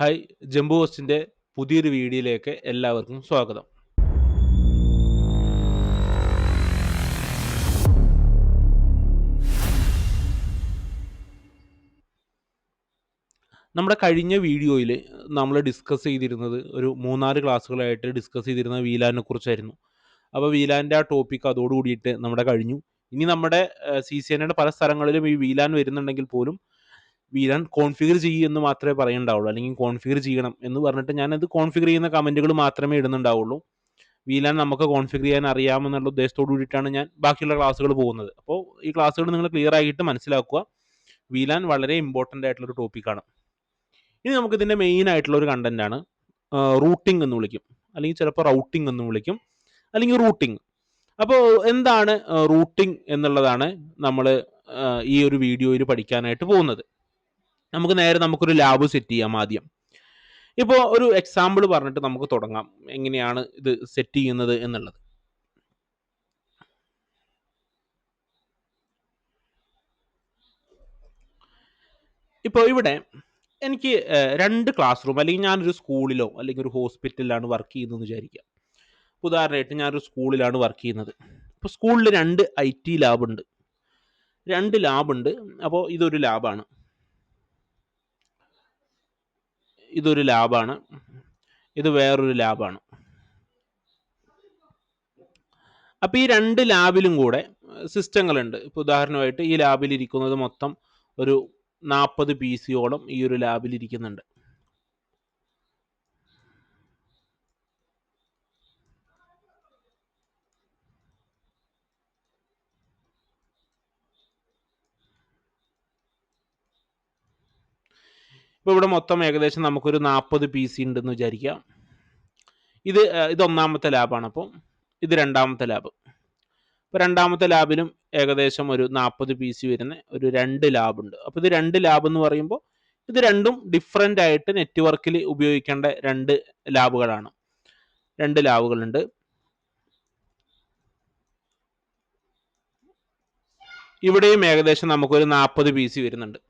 Hi, jumbo ഹോസ്റ്റിൻ്റെ പുതിയൊരു വീഡിയോയിലേക്ക് എല്ലാവർക്കും സ്വാഗതം. നമ്മുടെ കഴിഞ്ഞ വീഡിയോയിൽ നമ്മൾ ഡിസ്കസ് ചെയ്തിരുന്നത് ഒരു 3-4 ക്ലാസ്സുകളായിട്ട് ഡിസ്കസ് ചെയ്തിരുന്ന വീലാനെ കുറിച്ചായിരുന്നു. അപ്പോൾ വീലാൻ്റെ ആ ടോപ്പിക് അതോടുകൂടിയിട്ട് നമ്മുടെ കഴിഞ്ഞു. ഇനി നമ്മുടെ CCNA പല സ്ഥലങ്ങളിലും ഈ വീലാൻ വരുന്നുണ്ടെങ്കിൽ പോലും വീലാൻ കോൺഫിഗർ ചെയ്യുമെന്ന് മാത്രമേ പറയുന്നുണ്ടാവുള്ളൂ, അല്ലെങ്കിൽ കോൺഫിഗർ ചെയ്യണം എന്ന് പറഞ്ഞിട്ട് ഞാനത് കോൺഫിഗർ ചെയ്യുന്ന കമൻറ്റുകൾ മാത്രമേ ഇടുന്നുണ്ടാവുള്ളൂ. വീലാൻ നമുക്ക് കോൺഫിഗർ ചെയ്യാൻ അറിയാമെന്നുള്ള ഉദ്ദേശത്തോടു കൂടിയിട്ടാണ് ഞാൻ ബാക്കിയുള്ള ക്ലാസ്സുകൾ പോകുന്നത്. അപ്പോൾ ഈ ക്ലാസ്സുകൾ നിങ്ങൾ ക്ലിയർ ആയിട്ട് മനസ്സിലാക്കുക. വീലാൻ വളരെ ഇമ്പോർട്ടൻ്റ് ആയിട്ടുള്ളൊരു ടോപ്പിക്കാണ്. ഇനി നമുക്കിതിൻ്റെ മെയിൻ ആയിട്ടുള്ള ഒരു കണ്ടന്റ് ആണ് റൂട്ടിംഗ് എന്ന് വിളിക്കും, അല്ലെങ്കിൽ ചിലപ്പോൾ റൗട്ടിംഗ് എന്ന് വിളിക്കും, അല്ലെങ്കിൽ റൂട്ടിംഗ്. അപ്പോൾ എന്താണ് റൂട്ടിംഗ് എന്നുള്ളതാണ് നമ്മൾ ഈ ഒരു വീഡിയോയിൽ പഠിക്കാനായിട്ട് പോകുന്നത്. നമുക്കൊരു ലാബ് സെറ്റ് ചെയ്യാം ആദ്യം. ഇപ്പോൾ ഒരു എക്സാമ്പിൾ പറഞ്ഞിട്ട് നമുക്ക് തുടങ്ങാം എങ്ങനെയാണ് ഇത് സെറ്റ് ചെയ്യുന്നത് എന്നുള്ളത്. ഇപ്പോൾ ഇവിടെ എനിക്ക് 2 ക്ലാസ് റൂം, അല്ലെങ്കിൽ ഞാനൊരു സ്കൂളിലോ അല്ലെങ്കിൽ ഒരു ഹോസ്പിറ്റലിലാണ് വർക്ക് ചെയ്യുന്നതെന്ന് വിചാരിക്കുക. ഉദാഹരണമായിട്ട് ഞാനൊരു സ്കൂളിലാണ് വർക്ക് ചെയ്യുന്നത്. അപ്പോൾ സ്കൂളിൽ 2 IT ലാബുണ്ട്. 2 ലാബുണ്ട്. അപ്പോൾ ഇതൊരു ലാബാണ്, ഇതൊരു ലാബാണ്, ഇത് വേറൊരു ലാബാണ്. അപ്പോൾ ഈ 2 ലാബിലും കൂടെ സിസ്റ്റങ്ങളുണ്ട്. ഇപ്പോൾ ഉദാഹരണമായിട്ട് ഈ ലാബിൽ ഇരിക്കുന്നത് മൊത്തം ഒരു 40 PC-യോളം ഈ ഒരു ലാബിൽ ഇരിക്കുന്നുണ്ട്. ഇപ്പോൾ ഇവിടെ മൊത്തം ഏകദേശം നമുക്കൊരു 40 PC ഉണ്ടെന്ന് വിചാരിക്കാം. ഇത് ഒന്നാമത്തെ ലാബാണ്. അപ്പോൾ ഇത് രണ്ടാമത്തെ ലാബ്. ഇപ്പോൾ രണ്ടാമത്തെ ലാബിലും ഏകദേശം ഒരു 40 PC വരുന്ന ഒരു 2 ലാബുണ്ട്. അപ്പോൾ ഇത് 2 ലാബ് എന്ന് പറയുമ്പോൾ ഇത് രണ്ടും ഡിഫറൻ്റ് ആയിട്ട് നെറ്റ്വർക്കിൽ ഉപയോഗിക്കേണ്ട 2 ലാബുകളാണ്. 2 ലാബുകളുണ്ട്. ഇവിടെയും ഏകദേശം നമുക്കൊരു 40 PC വരുന്നുണ്ട്.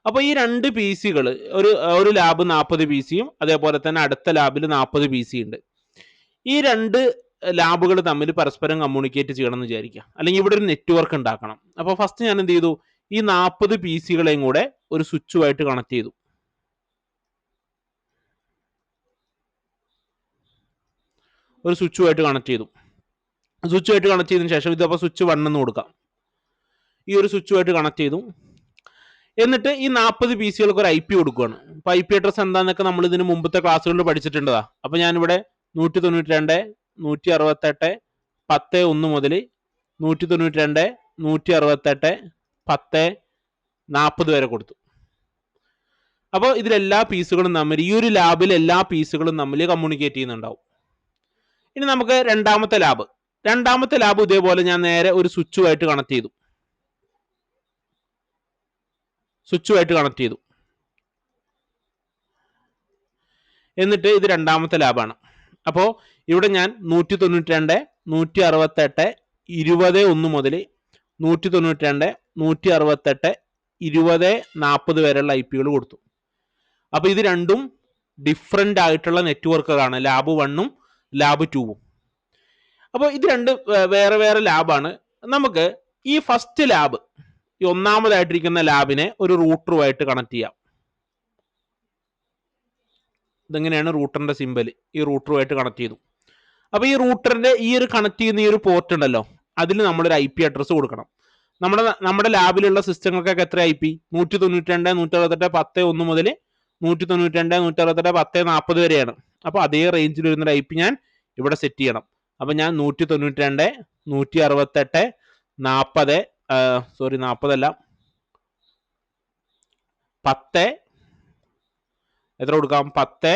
അപ്പോൾ ഈ 2 PC-കൾ, ഒരു ലാബ് 40 PC-യും അതേപോലെ തന്നെ അടുത്ത ലാബിൽ 40 PC ഉണ്ട്. ഈ 2 ലാബുകൾ തമ്മിൽ പരസ്പരം കമ്മ്യൂണിക്കേറ്റ് ചെയ്യണം എന്ന് വിചാരിക്കുക, അല്ലെങ്കിൽ ഇവിടെ ഒരു നെറ്റ്വർക്ക് ഉണ്ടാക്കണം. അപ്പോൾ ഫസ്റ്റ് ഞാൻ എന്ത് ചെയ്തു, ഈ 40 PC-കളെയും കൂടെ ഒരു സ്വിച്ചുമായിട്ട് കണക്ട് ചെയ്തു. സ്വിച്ചുമായിട്ട് കണക്ട് ചെയ്തതിന് ശേഷം ഇതപ്പോൾ സ്വിച്ച് 1 എന്ന് കൊടുക്കാം. ഈ ഒരു സ്വിച്ചുമായിട്ട് കണക്ട് ചെയ്തു. എന്നിട്ട് ഈ 40 PC-കൾക്ക് ഒരു IP കൊടുക്കുകയാണ്. അപ്പോൾ IP അഡ്രസ് എന്താണെന്നൊക്കെ നമ്മൾ ഇതിന് മുമ്പത്തെ ക്ലാസ്സുകളിൽ പഠിച്ചിട്ടുണ്ടതാ. അപ്പോൾ ഞാനിവിടെ 192 168 10 മുതൽ 192 168 10 40 വരെ കൊടുത്തു. അപ്പോൾ ഇതിലെല്ലാ പീസുകളും തമ്മിൽ, ഈ ഒരു ലാബിൽ എല്ലാ പീസുകളും തമ്മിൽ കമ്മ്യൂണിക്കേറ്റ് ചെയ്യുന്നുണ്ടാവും. ഇനി നമുക്ക് രണ്ടാമത്തെ ലാബ് ഇതേപോലെ ഞാൻ നേരെ ഒരു സ്വിച്ചുമായിട്ട് കണക്ട് ചെയ്തു. എന്നിട്ട് ഇത് രണ്ടാമത്തെ ലാബാണ്. അപ്പോൾ ഇവിടെ ഞാൻ 192 168 20 മുതൽ 192 168 20 40 വരെയുള്ള IP-കൾ കൊടുത്തു. അപ്പോൾ ഇത് രണ്ടും ഡിഫറൻ്റ് ആയിട്ടുള്ള നെറ്റ്വർക്കുകളാണ്, ലാബ് 1-ഉം ലാബ് 2-ഉം. അപ്പോൾ ഇത് രണ്ട് വേറെ വേറെ ലാബാണ്. നമുക്ക് ഈ ഫസ്റ്റ് ലാബ്, ഈ ഒന്നാമതായിട്ടിരിക്കുന്ന ലാബിനെ ഒരു റൂട്ടറുമായിട്ട് കണക്ട് ചെയ്യാം. ഇതെങ്ങനെയാണ് റൂട്ടറിന്റെ സിമ്പൽ, ഈ റൂട്ടറുമായിട്ട് കണക്ട് ചെയ്തു. അപ്പോൾ ഈ റൂട്ടറിന്റെ ഈ ഒരു കണക്ട് ചെയ്യുന്ന ഈ ഒരു പോർട്ട് ഉണ്ടല്ലോ, അതിൽ നമ്മളൊരു IP അഡ്രസ്സ് കൊടുക്കണം. നമ്മുടെ ലാബിലുള്ള സിസ്റ്റങ്ങൾക്കൊക്കെ എത്ര IP? 192 168 10 മുതൽ 192 168 10 40 വരെയാണ്. അപ്പോൾ അതേ റേഞ്ചിൽ വരുന്നൊരു IP ഞാൻ ഇവിടെ സെറ്റ് ചെയ്യണം. അപ്പം ഞാൻ 192 168 40 40 അല്ല 10 എത്ര കൊടുക്കാം, 10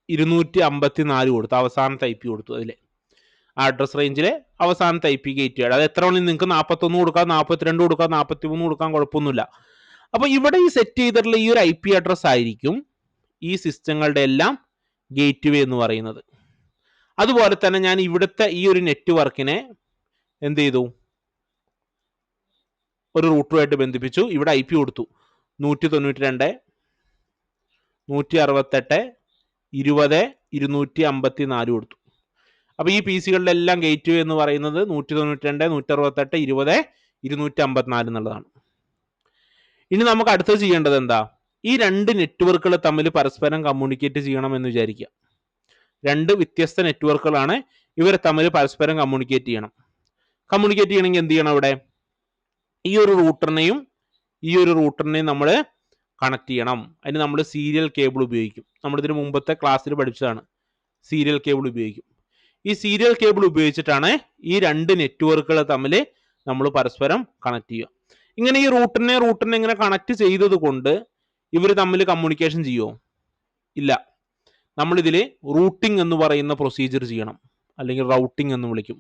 254 കൊടുത്തു. അവസാനത്തെ IP കൊടുത്തു. അതിൽ ആ അഡ്രസ് റേഞ്ചിലെ അവസാനത്തെ IP കയറ്റി. അത് എത്ര വേണമെങ്കിലും നിങ്ങൾക്ക് 41 കൊടുക്കാം, 42 കൊടുക്കാം, 43 കൊടുക്കാം, കുഴപ്പമൊന്നുമില്ല. അപ്പോൾ ഇവിടെ ഈ സെറ്റ് ചെയ്തിട്ടുള്ള ഈ ഒരു IP അഡ്രസ് ആയിരിക്കും ഈ സിസ്റ്റങ്ങളുടെ എല്ലാം ഗേറ്റ് വേ എന്ന് പറയുന്നത്. അതുപോലെ തന്നെ ഞാൻ ഇവിടുത്തെ ഈ ഒരു നെറ്റ്വർക്കിനെ എന്ത് ചെയ്തു, ഒരു റൂട്ടറുമായിട്ട് ബന്ധിപ്പിച്ചു. ഇവിടെ IP കൊടുത്തു 192 168 20 254 കൊടുത്തു. അപ്പോൾ ഈ പി സികളുടെ എല്ലാം ഗേറ്റ് വേ എന്ന് പറയുന്നത് 192 168 20 254 എന്നുള്ളതാണ്. ഇനി നമുക്ക് അടുത്തത് ചെയ്യേണ്ടത് എന്താ? ഈ രണ്ട് നെറ്റ്വർക്കുകൾ തമ്മിൽ പരസ്പരം കമ്മ്യൂണിക്കേറ്റ് ചെയ്യണമെന്ന് വിചാരിക്കുക. രണ്ട് വ്യത്യസ്ത നെറ്റ്വർക്കുകളാണ്, ഇവർ തമ്മിൽ പരസ്പരം കമ്മ്യൂണിക്കേറ്റ് ചെയ്യണം. കമ്മ്യൂണിക്കേറ്റ് ചെയ്യണമെങ്കിൽ എന്ത് ചെയ്യണം? അവിടെ ഈ ഒരു റൂട്ടറിനെയും നമ്മൾ കണക്ട് ചെയ്യണം. അതിന് നമ്മൾ സീരിയൽ കേബിൾ ഉപയോഗിക്കും. നമ്മളിതിന് മുമ്പത്തെ ക്ലാസ്സിൽ പഠിച്ചതാണ്. സീരിയൽ കേബിൾ ഉപയോഗിക്കും. ഈ സീരിയൽ കേബിൾ ഉപയോഗിച്ചിട്ടാണ് ഈ രണ്ട് നെറ്റ്വർക്കുകൾ തമ്മിൽ നമ്മൾ പരസ്പരം കണക്ട് ചെയ്യുക. ഇങ്ങനെ ഈ റൂട്ടറിനെ ഇങ്ങനെ കണക്ട് ചെയ്തത് കൊണ്ട് ഇവർ തമ്മിൽ കമ്മ്യൂണിക്കേഷൻ ചെയ്യുമോ? ഇല്ല. നമ്മളിതിൽ റൂട്ടിംഗ് എന്ന് പറയുന്ന പ്രൊസീജിയർ ചെയ്യണം, അല്ലെങ്കിൽ റൗട്ടിംഗ് എന്ന് വിളിക്കും.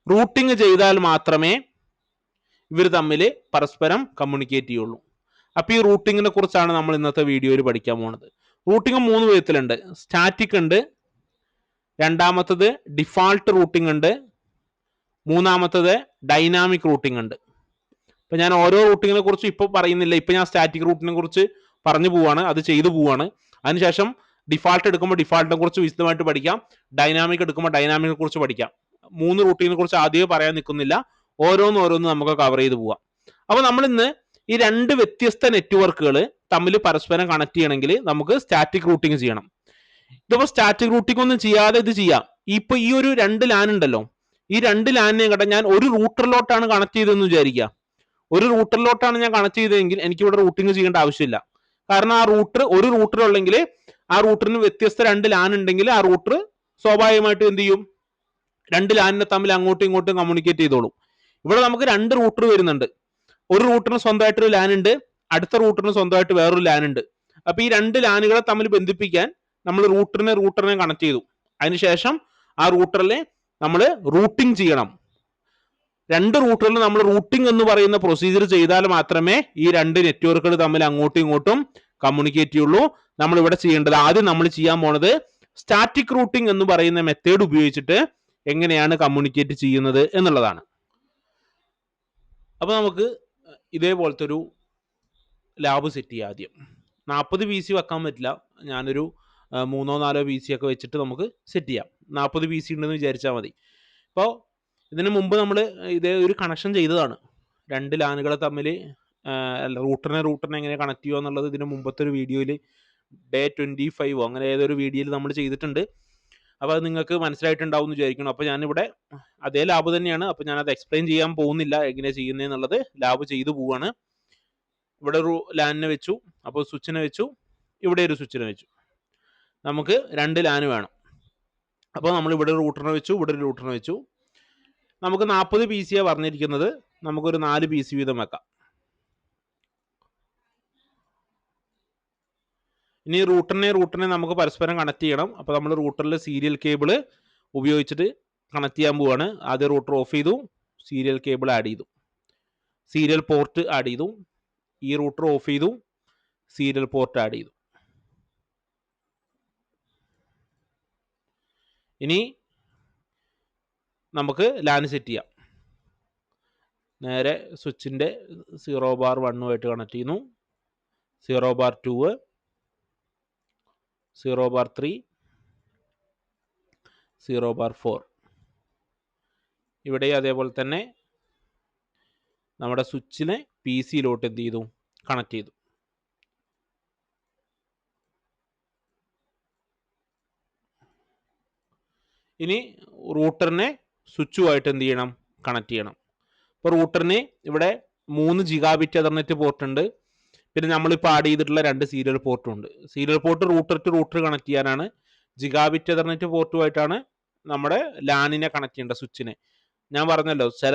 റൂട്ടിംഗ് ചെയ്താൽ മാത്രമേ ഇവർ തമ്മിൽ പരസ്പരം കമ്മ്യൂണിക്കേറ്റ് ചെയ്യുള്ളൂ. അപ്പോൾ ഈ റൂട്ടിങ്ങിനെ കുറിച്ചാണ് നമ്മൾ ഇന്നത്തെ വീഡിയോയിൽ പഠിക്കാൻ പോകുന്നത്. റൂട്ടിംഗ് 3 വിധത്തിലുണ്ട്. സ്റ്റാറ്റിക് ഉണ്ട്, രണ്ടാമത്തത് ഡിഫാൾട്ട് റൂട്ടിംഗ് ഉണ്ട്, മൂന്നാമത്തത് ഡൈനാമിക് റൂട്ടിംഗ് ഉണ്ട്. ഇപ്പം ഞാൻ ഓരോ റൂട്ടിങ്ങിനെ കുറിച്ച് ഇപ്പോൾ പറയുന്നില്ല. ഇപ്പം ഞാൻ സ്റ്റാറ്റിക് റൂട്ടിനെ കുറിച്ച് പറഞ്ഞു പോവാണ്, അത് ചെയ്തു പോവാണ്. അതിനുശേഷം ഡിഫാൾട്ട് എടുക്കുമ്പോൾ ഡിഫാൾട്ടിനെ കുറിച്ച് വിശദമായിട്ട് പഠിക്കാം, ഡൈനാമിക് എടുക്കുമ്പോൾ ഡൈനാമിക്കിനെ കുറിച്ച് പഠിക്കാം. 3 റൂട്ടിങ്ങിനെ കുറിച്ച് ആദ്യമേ പറയാൻ നിൽക്കുന്നില്ല, ഓരോന്ന് നമുക്ക് കവർ ചെയ്ത് പോവാം. അപ്പോൾ നമ്മൾ ഇന്ന് ഈ രണ്ട് വ്യത്യസ്ത നെറ്റ്വർക്കുകൾ തമ്മിൽ പരസ്പരം കണക്ട് ചെയ്യണമെങ്കിൽ നമുക്ക് സ്റ്റാറ്റിക് റൂട്ടിംഗ് ചെയ്യണം. ഇതിപ്പോൾ സ്റ്റാറ്റിക് റൂട്ടിംഗ് ഒന്നും ചെയ്യാതെ ഇത് ചെയ്യാം. ഇപ്പൊ ഈ ഒരു 2 ലാൻ ഉണ്ടല്ലോ, ഈ 2 ലാനിനെ കേട്ടാ ഞാൻ ഒരു റൂട്ടറിലോട്ടാണ് കണക്ട് ചെയ്തതെന്ന് വിചാരിക്കുക. ഒരു റൂട്ടറിലോട്ടാണ് ഞാൻ കണക്ട് ചെയ്തതെങ്കിൽ എനിക്ക് ഇവിടെ റൂട്ടിംഗ് ചെയ്യേണ്ട ആവശ്യമില്ല. കാരണം ആ ഒരു റൂട്ടർ ഉള്ളെങ്കിൽ ആ റൂട്ടറിന് വ്യത്യസ്ത 2 ലാൻ ഉണ്ടെങ്കിൽ ആ റൂട്ടർ സ്വാഭാവികമായിട്ടും എന്ത് ചെയ്യും? 2 ലാനിനെ തമ്മിൽ അങ്ങോട്ടും ഇങ്ങോട്ടും കമ്മ്യൂണിക്കേറ്റ് ചെയ്തോളും. ഇവിടെ നമുക്ക് 2 റൂട്ടർ വരുന്നുണ്ട്. ഒരു റൂട്ടറിന് സ്വന്തമായിട്ടൊരു ലാൻ ഉണ്ട്, അടുത്ത റൂട്ടറിന് സ്വന്തമായിട്ട് വേറൊരു ലാൻ ഉണ്ട്. അപ്പൊ ഈ 2 ലാനുകളെ തമ്മിൽ ബന്ധിപ്പിക്കാൻ നമ്മൾ റൂട്ടറിനെ കണക്ട് ചെയ്തു. അതിനുശേഷം ആ റൂട്ടറിലെ നമ്മൾ റൂട്ടിംഗ് ചെയ്യണം. 2 റൂട്ടറിൽ നമ്മൾ റൂട്ടിംഗ് എന്ന് പറയുന്ന പ്രൊസീജിയർ ചെയ്താൽ മാത്രമേ ഈ 2 നെറ്റ്വർക്കുകൾ തമ്മിൽ അങ്ങോട്ടും ഇങ്ങോട്ടും കമ്മ്യൂണിക്കേറ്റ് ചെയ്യുള്ളൂ. നമ്മൾ ഇവിടെ ചെയ്യേണ്ടത്, ആദ്യം നമ്മൾ ചെയ്യാൻ പോണത് സ്റ്റാറ്റിക് റൂട്ടിംഗ് എന്ന് പറയുന്ന മെത്തേഡ് ഉപയോഗിച്ചിട്ട് എങ്ങനെയാണ് കമ്മ്യൂണിക്കേറ്റ് ചെയ്യുന്നത് എന്നുള്ളതാണ്. അപ്പൊ നമുക്ക് ഇതേപോലത്തെ ഒരു ലാബ് സെറ്റ് ചെയ്യാം. ആദ്യം 40 PC വെക്കാൻ പറ്റില്ല, ഞാനൊരു 3-4 PC ഒക്കെ വെച്ചിട്ട് നമുക്ക് സെറ്റ് ചെയ്യാം. 40 PC ഉണ്ടെന്ന് വിചാരിച്ചാൽ മതി. ഇപ്പോൾ ഇതിന് മുമ്പ് നമ്മൾ ഇതേ ഒരു കണക്ഷൻ ചെയ്തതാണ്. 2 ലാനുകളെ തമ്മിൽ റൂട്ടറിനെ എങ്ങനെ കണക്ട് ചെയ്യുക എന്നുള്ളത് ഇതിന് മുമ്പത്തെ ഒരു വീഡിയോയിൽ ഡേ 25 അങ്ങനെ ഏതൊരു വീഡിയോയിൽ നമ്മൾ ചെയ്തിട്ടുണ്ട്. അപ്പോൾ അത് നിങ്ങൾക്ക് മനസ്സിലായിട്ടുണ്ടാവും എന്ന് വിചാരിക്കണം. അപ്പോൾ ഞാനിവിടെ അതേ ലാബ് തന്നെയാണ്. അപ്പോൾ ഞാനത് എക്സ്പ്ലെയിൻ ചെയ്യാൻ പോകുന്നില്ല എങ്ങനെയാണ് ചെയ്യുന്നതെന്നുള്ളത്. ലാബ് ചെയ്തു പോവാണ്. ഇവിടെ ഒരു ലാനിനെ വെച്ചു, അപ്പോൾ സ്വിച്ചിനെ വെച്ചു, ഇവിടെ ഒരു സ്വിച്ചിനെ വെച്ചു. നമുക്ക് 2 ലാൻ വേണം. അപ്പോൾ നമ്മൾ ഇവിടെ ഒരു റൂട്ടറിനെ വെച്ചു, ഇവിടെ ഒരു റൂട്ടറിനെ വെച്ചു. നമുക്ക് 40 PC പറഞ്ഞിരിക്കുന്നത്, നമുക്കൊരു 4 PC വീതം വെക്കാം. ഇനി റൂട്ടറിനെ നമുക്ക് പരസ്പരം കണക്ട് ചെയ്യണം. അപ്പോൾ നമ്മൾ റൂട്ടറിൽ സീരിയൽ കേബിൾ ഉപയോഗിച്ചിട്ട് കണക്ട് ചെയ്യാൻ പോവാണ്. ആദ്യം റൂട്ടർ ഓഫ് ചെയ്തു, സീരിയൽ കേബിൾ ആഡ് ചെയ്തു, സീരിയൽ പോർട്ട് ആഡ് ചെയ്തു. ഈ റൂട്ടർ ഓഫ് ചെയ്തു, സീരിയൽ പോർട്ട് ആഡ് ചെയ്തു. ഇനി നമുക്ക് ലാൻ സെറ്റ് ചെയ്യാം. നേരെ സ്വിച്ചിൻ്റെ 0 bar 1 കണക്ട് ചെയ്യുന്നു, 0 bar 2, 0 bar 3, 0 bar 4. ഇവിടെ അതേപോലെ തന്നെ നമ്മുടെ സ്വിച്ചിനെ PC-യിലോട്ട് എന്ത് ചെയ്തു? കണക്ട് ചെയ്തു. ഇനി റൂട്ടറിനെ സ്വിച്ചുമായിട്ട് എന്ത് ചെയ്യണം? കണക്ട് ചെയ്യണം. ഇപ്പോൾ റൂട്ടറിന് ഇവിടെ 3 Gigabit എതർനെറ്റ് പോർട്ട് ഉണ്ട്. പിന്നെ നമ്മളിപ്പോൾ ആഡ് ചെയ്തിട്ടുള്ള 2 സീരിയൽ പോർട്ടും ഉണ്ട്. Serial port router to router connect ചെയ്യാനാണ്. Gigabit എതർനെറ്റ് പോർട്ടുമായിട്ടാണ് നമ്മുടെ ലാനിനെ കണക്ട് ചെയ്യേണ്ട സ്വിച്ചിനെ. ഞാൻ പറഞ്ഞല്ലോ, ചില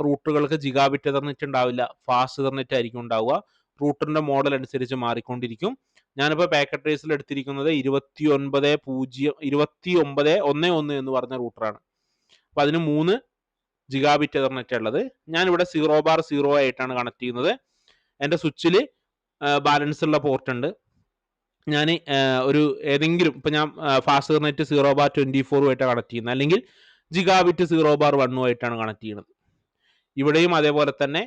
റൂട്ടറുകൾക്ക് Gigabit എതർനെറ്റ് ഉണ്ടാവില്ല, ഫാസ്റ്റ് എതർനെറ്റ് ആയിരിക്കും ഉണ്ടാവുക. റൂട്ടറിന്റെ മോഡൽ അനുസരിച്ച് മാറിക്കൊണ്ടിരിക്കും. ഞാനിപ്പോൾ പാക്കറ്റ് ട്രേസിൽ എടുത്തിരിക്കുന്നത് 29.11 എന്ന് പറഞ്ഞ റൂട്ടറാണ്. അപ്പോൾ അതിന് 3 Gigabit എതർനെറ്റ് ഉള്ളത്. ഞാനിവിടെ 0 bar 0 ആയിട്ടാണ് കണക്ട് ചെയ്യുന്നത്. എൻ്റെ സ്വിച്ചിൽ ബാലൻസ് ഉള്ള പോർട്ട് ഉണ്ട്. ഞാൻ ഒരു ഏതെങ്കിലും ഇപ്പം ഞാൻ ഫാസ്റ്റ് എതർനെറ്റ് 0 bar 24 കണക്ട് ചെയ്യുന്നത്, അല്ലെങ്കിൽ Gigabit 0 bar 1 കണക്ട് ചെയ്യുന്നത്. ഇവിടെയും അതേപോലെ തന്നെ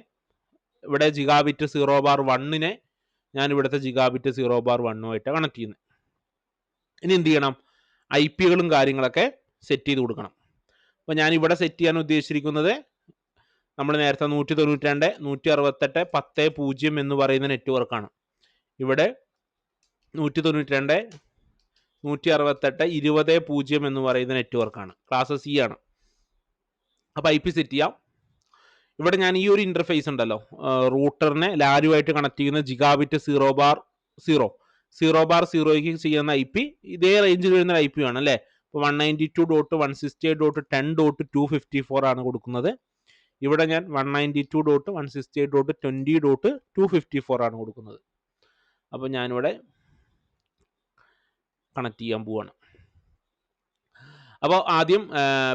ഇവിടെ Gigabit 0 bar 1 ഞാൻ ഇവിടുത്തെ ജിഗാബിറ്റ് 0/1 കണക്ട് ചെയ്യുന്നത്. ഇനി എന്ത് ചെയ്യണം? ഐ പികളും കാര്യങ്ങളൊക്കെ സെറ്റ് ചെയ്ത് കൊടുക്കണം. അപ്പോൾ ഞാൻ ഇവിടെ സെറ്റ് ചെയ്യാൻ ഉദ്ദേശിച്ചിരിക്കുന്നത് നമ്മൾ നേരത്തെ 192, 168, 10.0 എന്ന് പറയുന്ന നെറ്റ്വർക്കാണ്. ഇവിടെ 192, 168, 20.0 എന്ന് പറയുന്ന നെറ്റ്വർക്കാണ്. ക്ലാസ് സി ആണ്. അപ്പോൾ ഐ പി സെറ്റ് ചെയ്യാം. ഇവിടെ ഞാൻ ഈ ഒരു ഇന്റർഫേസ് ഉണ്ടല്ലോ, റൂട്ടറിനെ ലാനുമായിട്ട് കണക്ട് ചെയ്യുന്ന ജിഗാബിറ്റ് 0/0 ചെയ്യുന്ന ഐ പി ഇതേ റേഞ്ചിൽ വരുന്ന ഐ പി ആണ് അല്ലേ. ഇപ്പോൾ 192.168.10.254 ആണ് കൊടുക്കുന്നത്. ഇവിടെ ഞാൻ 192.168.20.254 ആണ് കൊടുക്കുന്നത്. അപ്പോൾ ഞാനിവിടെ കണക്ട് ചെയ്യാൻ പോവാണ്. അപ്പോൾ ആദ്യം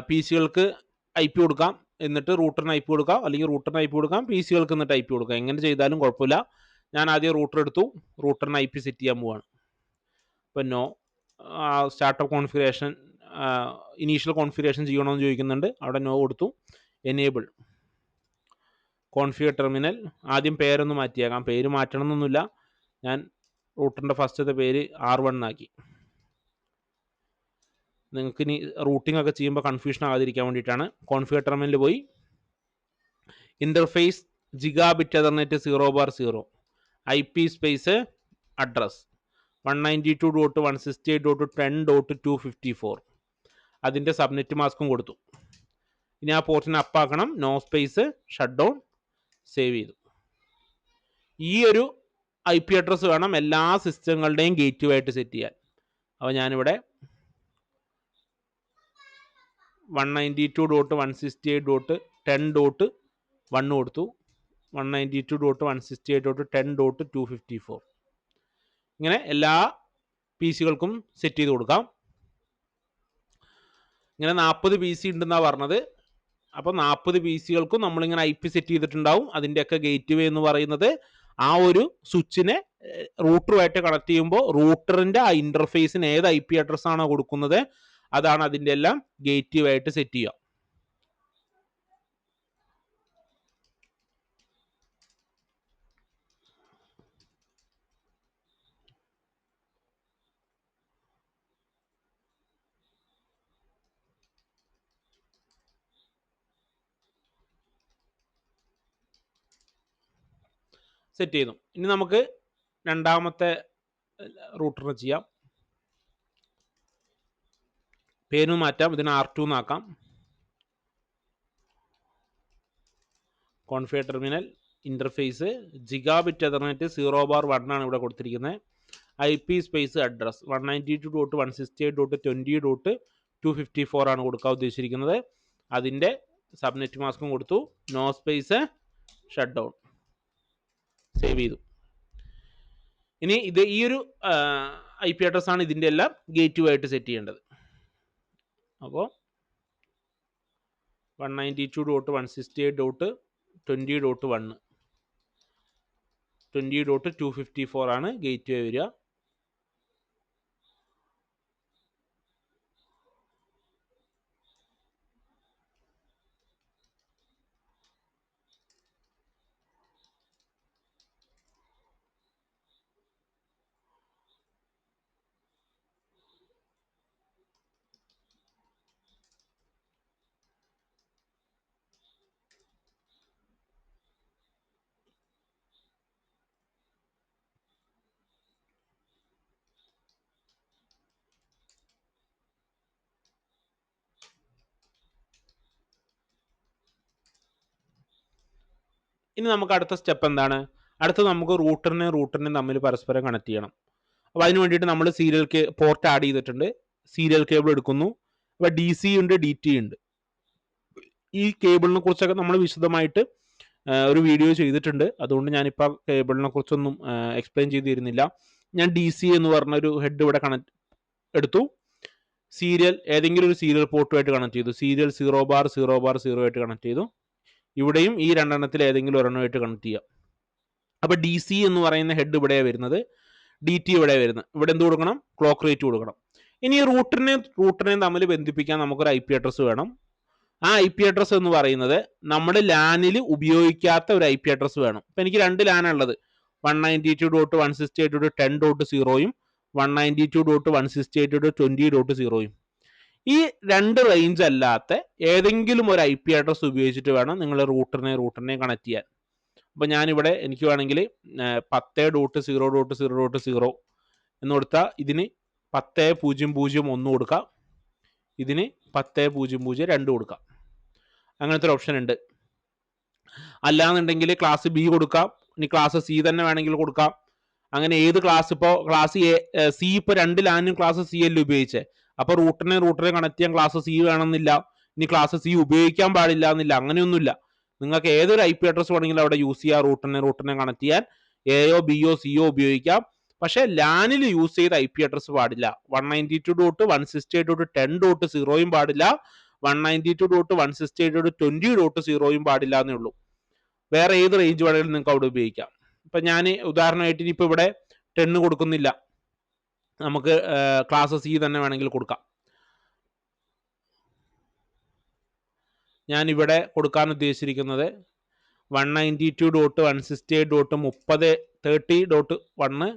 പി സികൾക്ക് ഐ പി കൊടുക്കാം, എന്നിട്ട് റൂട്ടറിന് ഐ പി കൊടുക്കാം, അല്ലെങ്കിൽ റൂട്ടറിന് ഐ പി കൊടുക്കാം, പി സികൾക്ക് എന്നിട്ട് ഐ പി കൊടുക്കാം. എങ്ങനെ ചെയ്താലും കുഴപ്പമില്ല. ഞാൻ ആദ്യം റൂട്ടർ എടുത്തു, റൂട്ടറിന് ഐ പി സെറ്റ് ചെയ്യാൻ പോവാണ്. അപ്പോൾ no, startup configuration, initial configuration ചെയ്യണമെന്ന് ചോദിക്കുന്നുണ്ട്. അവിടെ നോ കൊടുത്തു. Enable configure terminal. ആദ്യം പേരൊന്ന് മാറ്റിയേക്കാം. പേര് മാറ്റണമെന്നൊന്നുമില്ല. ഞാൻ റൂട്ടറിൻ്റെ ഫസ്റ്റത്തെ പേര് R1 ആക്കി. നിങ്ങൾക്ക് ഇനി റൂട്ടിംഗ് ഒക്കെ ചെയ്യുമ്പോൾ കൺഫ്യൂഷൻ ആകാതിരിക്കാൻ വേണ്ടിയിട്ടാണ്. കോൺഫിഗർ ടെർമിനലിൽ പോയി interface gigabit ethernet 0/0 I P space address 192.168.10.254 അതിൻ്റെ സബ്നെറ്റ് മാസ്കും കൊടുത്തു. ഇനി ആ പോർട്ടിനെ അപ്പാക്കണം. No space shut down, save ചെയ്തു. ഈ ഒരു ഐ പി അഡ്രസ്സ് വേണം എല്ലാ സിസ്റ്റങ്ങളുടെയും ഗേറ്റ് വേ ആയിട്ട് സെറ്റ് ചെയ്യാൻ. അപ്പോൾ ഞാനിവിടെ 192.168.10.1 കൊടുത്തു. 192.168.10.254 ഇങ്ങനെ എല്ലാ പി സികൾക്കും സെറ്റ് ചെയ്ത് കൊടുക്കാം. ഇങ്ങനെ 40 പി സി ഉണ്ടെന്നാണ് പറഞ്ഞത്. അപ്പോൾ 40 പി സികൾക്കും നമ്മളിങ്ങനെ ഐ പി സെറ്റ് ചെയ്തിട്ടുണ്ടാവും. അതിൻ്റെയൊക്കെ ഗേറ്റ് വേ എന്ന് പറയുന്നത് ആ ഒരു സ്വിച്ചിനെ റൂട്ടറുമായിട്ട് കണക്ട് ചെയ്യുമ്പോൾ റൂട്ടറിൻ്റെ ആ ഇൻ്റർഫേസിന് ഏത് ഐ പി അഡ്രസ് ആണോ കൊടുക്കുന്നത് അതാണ് അതിൻ്റെ എല്ലാം ഗേറ്റ് വേ ആയിട്ട് സെറ്റ് ചെയ്യുക. സെറ്റ് ചെയ്തു. ഇനി നമുക്ക് രണ്ടാമത്തെ റൂട്ടറിന് ചെയ്യാം. പേര് മാറ്റാം. ഇതിന് R2 എന്നാക്കാം. Configure terminal, interface gigabit ethernet 0/1 ആണ് ഇവിടെ കൊടുത്തിരിക്കുന്നത്. ഐ പി സ്പേസ് അഡ്രസ് 192.168.20.254 ആണ് കൊടുക്കാൻ ഉദ്ദേശിച്ചിരിക്കുന്നത്. അതിൻ്റെ സബ്നെറ്റ് മാസ്കും കൊടുത്തു. No space shut down, save ചെയ്തു. ഇനി ഇത് ഈ ഒരു ഐ പി അഡ്രസ് ആണ് ഇതിൻ്റെ എല്ലാം ഗേറ്റ് വേ ആയിട്ട് സെറ്റ് ചെയ്യേണ്ടത്. അപ്പോൾ 192.168.20.1 20.254 ആണ് ഗേറ്റ് വേ വരിക. ഇനി നമുക്ക് അടുത്ത സ്റ്റെപ്പ് എന്താണ്? അടുത്ത് നമുക്ക് റൂട്ടറിനെയും തമ്മിൽ പരസ്പരം കണക്ട് ചെയ്യണം. അപ്പോൾ അതിന് വേണ്ടിയിട്ട് നമ്മൾ പോർട്ട് ആഡ് ചെയ്തിട്ടുണ്ട്. സീരിയൽ കേബിൾ എടുക്കുന്നു. അപ്പോൾ ഡി സി ഉണ്ട്, ഡി ടി ഉണ്ട്. ഈ കേബിളിനെ കുറിച്ചൊക്കെ നമ്മൾ വിശദമായിട്ട് ഒരു വീഡിയോ ചെയ്തിട്ടുണ്ട്. അതുകൊണ്ട് ഞാനിപ്പോൾ കേബിളിനെ കുറിച്ചൊന്നും എക്സ്പ്ലെയിൻ ചെയ്ത് തരുന്നില്ല. ഞാൻ ഡി സി എന്ന് പറഞ്ഞൊരു ഹെഡ് ഇവിടെ എടുത്തു. ഏതെങ്കിലും ഒരു സീരിയൽ പോർട്ടുമായിട്ട് കണക്ട് ചെയ്തു. സീരിയൽ 0/0/0 ആയിട്ട് കണക്ട് ചെയ്തു. ഇവിടെയും ഈ രണ്ടെണ്ണത്തിൽ ഏതെങ്കിലും ഒരെണ്ണമായിട്ട് കണക്ട് ചെയ്യാം. അപ്പോൾ ഡി സി എന്ന് പറയുന്ന ഹെഡ് ഇവിടെയാണ് വരുന്നത്, ഡി ടി ഇവിടെ വരുന്നത്. ഇവിടെ എന്ത് കൊടുക്കണം? ക്ലോക്ക് റേറ്റ് കൊടുക്കണം. ഇനി റൂട്ടറിനെയും തമ്മിൽ ബന്ധിപ്പിക്കാൻ നമുക്കൊരു ഐ പി അഡ്രസ്സ് വേണം. ആ ഐ പി അഡ്രസ്സ് എന്ന് പറയുന്നത് നമ്മുടെ ലാനിൽ ഉപയോഗിക്കാത്ത ഒരു ഐ പി അഡ്രസ്സ് വേണം. ഇപ്പം എനിക്ക് 2 ലാനാണ് ഉള്ളത്. 192.168.10.0യും 192.168.20.0യും. ഈ രണ്ട് റേഞ്ച് അല്ലാത്ത ഏതെങ്കിലും ഒരു IP അഡ്രസ് ഉപയോഗിച്ചിട്ട് വേണം നിങ്ങൾ റൂട്ടറിനെ കണക്ട് ചെയ്യാൻ. അപ്പോൾ ഞാനിവിടെ എനിക്ക് വേണമെങ്കിൽ 10.0.0.0 എന്ന് കൊടുത്താൽ ഇതിന് 10.0.0.1 കൊടുക്കാം, ഇതിന് 10.0.0.2 കൊടുക്കാം. അങ്ങനത്തെ ഒരു ഓപ്ഷൻ ഉണ്ട്. അല്ലാന്നുണ്ടെങ്കിൽ ക്ലാസ് B കൊടുക്കാം, ഇനി ക്ലാസ് C തന്നെ വേണമെങ്കിൽ കൊടുക്കാം. അങ്ങനെ ഏത് ക്ലാസ്, ഇപ്പോൾ ക്ലാസ് C ഇപ്പോൾ 2 ലാനും ക്ലാസ് C അല്ലേ ഉപയോഗിച്ചേ, അപ്പോൾ റൂട്ടറിനെ കണക്ട് ചെയ്യാൻ ക്ലാസ് C വേണമെന്നില്ല, ഇനി ക്ലാസ് C ഉപയോഗിക്കാൻ പാടില്ല എന്നില്ല, അങ്ങനെയൊന്നുമില്ല. നിങ്ങൾക്ക് ഏതൊരു IP അഡ്രസ് വേണമെങ്കിലും അവിടെ യൂസ് ചെയ്യാം. റൂട്ടറിനെ കണക്ട് ചെയ്യാൻ Aയോ Bയോ Cയോ ഉപയോഗിക്കാം. പക്ഷേ ലാനിൽ യൂസ് ചെയ്ത IP അഡ്രസ് പാടില്ല. 192.168.10.0യും പാടില്ല, 192.168.20.0യും പാടില്ല എന്നേ ഉള്ളൂ. വേറെ ഏത് റേഞ്ച് വേണമെങ്കിലും നിങ്ങൾക്ക് അവിടെ ഉപയോഗിക്കാം. ഇപ്പം ഞാൻ ഉദാഹരണമായിട്ട് ഇനിയിപ്പോൾ ഇവിടെ 10 കൊടുക്കുന്നില്ല, നമുക്ക് ക്ലാസ് C തന്നെ വേണമെങ്കിൽ കൊടുക്കാം. ഞാനിവിടെ കൊടുക്കാൻ ഉദ്ദേശിച്ചിരിക്കുന്നത് 192.168.30.1,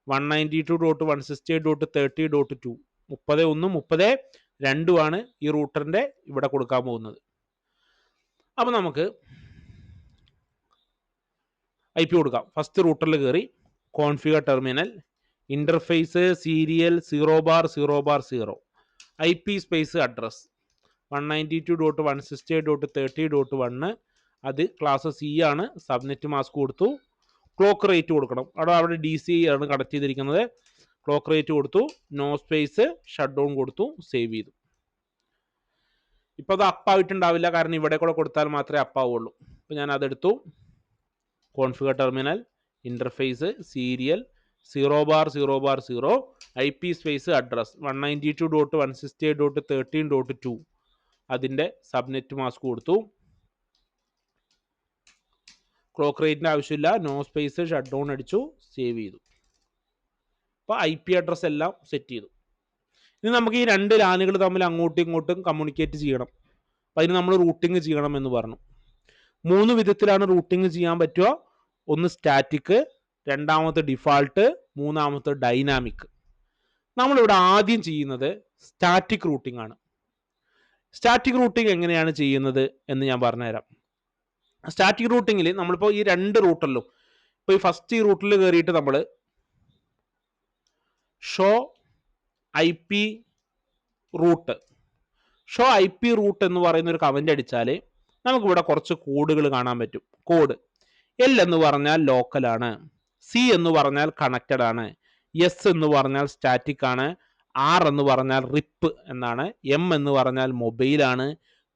192.168.30.2, 30.1, 30.2 ഈ റൂട്ടറിൻ്റെ ഇവിടെ കൊടുക്കാൻ പോകുന്നത്. അപ്പോൾ നമുക്ക് IP കൊടുക്കാം. ഫസ്റ്റ് റൂട്ടറിൽ കയറി configure terminal, interface, serial 0 IP space address 192.168.30.1, അത് ക്ലാസ് C ആണ്. സബ്നെറ്റ് മാസ്ക് കൊടുത്തു, ക്ലോക്ക് റേറ്റ് കൊടുക്കണം. അവിടെ DC ആണ് കണക്ട് ചെയ്തിരിക്കുന്നത്. ക്ലോക്ക് റേറ്റ് കൊടുത്തു, നോ സ്പേസ്, ഷട്ട് ഡൗൺ കൊടുത്തു, സേവ് ചെയ്തു. ഇപ്പോൾ അത് അപ്പായിട്ടുണ്ടാവില്ല, കാരണം ഇവിടെ കൂടെ കൊടുത്താൽ മാത്രമേ അപ്പാവുള്ളൂ. അപ്പോൾ ഞാൻ അതെടുത്തു. Configure terminal, interface, serial 0 IP space address 192.168.13.2, അതിൻ്റെ സബ്നെറ്റ് മാസ്ക് കൊടുത്തു. ക്ലോക്ക് റേറ്റിൻ്റെ ആവശ്യമില്ല, നോ സ്പേസ്, ഷട്ട് ഡൗൺ അടിച്ചു, സേവ് ചെയ്തു. അപ്പോൾ IP അഡ്രസ് എല്ലാം സെറ്റ് ചെയ്തു. ഇനി നമുക്ക് ഈ 2 ലാനുകൾ തമ്മിൽ അങ്ങോട്ടും ഇങ്ങോട്ടും കമ്മ്യൂണിക്കേറ്റ് ചെയ്യണം. അപ്പോൾ അതിന് നമ്മൾ റൂട്ടിങ് ചെയ്യണം എന്ന് പറഞ്ഞു. 3 വിധത്തിലാണ് റൂട്ടിങ് ചെയ്യാൻ പറ്റുക. ഒന്ന് സ്റ്റാറ്റിക്, രണ്ടാമത്തെ ഡിഫാൾട്ട്, മൂന്നാമത്തെ ഡൈനാമിക്. നമ്മളിവിടെ ആദ്യം ചെയ്യുന്നത് സ്റ്റാറ്റിക് റൂട്ടിംഗ് ആണ്. സ്റ്റാറ്റിക് റൂട്ടിംഗ് എങ്ങനെയാണ് ചെയ്യുന്നത് എന്ന് ഞാൻ പറഞ്ഞുതരാം. സ്റ്റാറ്റിക് റൂട്ടിങ്ങിൽ നമ്മളിപ്പോൾ ഈ 2 റൂട്ടറിലും, ഇപ്പോൾ ഈ ഫസ്റ്റ് ഈ റൂട്ടിൽ കയറിയിട്ട് നമ്മൾ ഷോ IP റൂട്ട് എന്ന് പറയുന്ന ഒരു കമന്റ് അടിച്ചാൽ നമുക്കിവിടെ കുറച്ച് കോഡുകൾ കാണാൻ പറ്റും. കോഡ് L എന്ന് പറഞ്ഞാൽ ലോക്കലാണ്, C എന്ന് പറഞ്ഞാൽ കണക്റ്റഡ് ആണ്, S എന്ന് പറഞ്ഞാൽ സ്റ്റാറ്റിക് ആണ്, R എന്ന് പറഞ്ഞാൽ റിപ്പ് എന്നാണ്, M എന്ന് പറഞ്ഞാൽ മൊബൈലാണ്,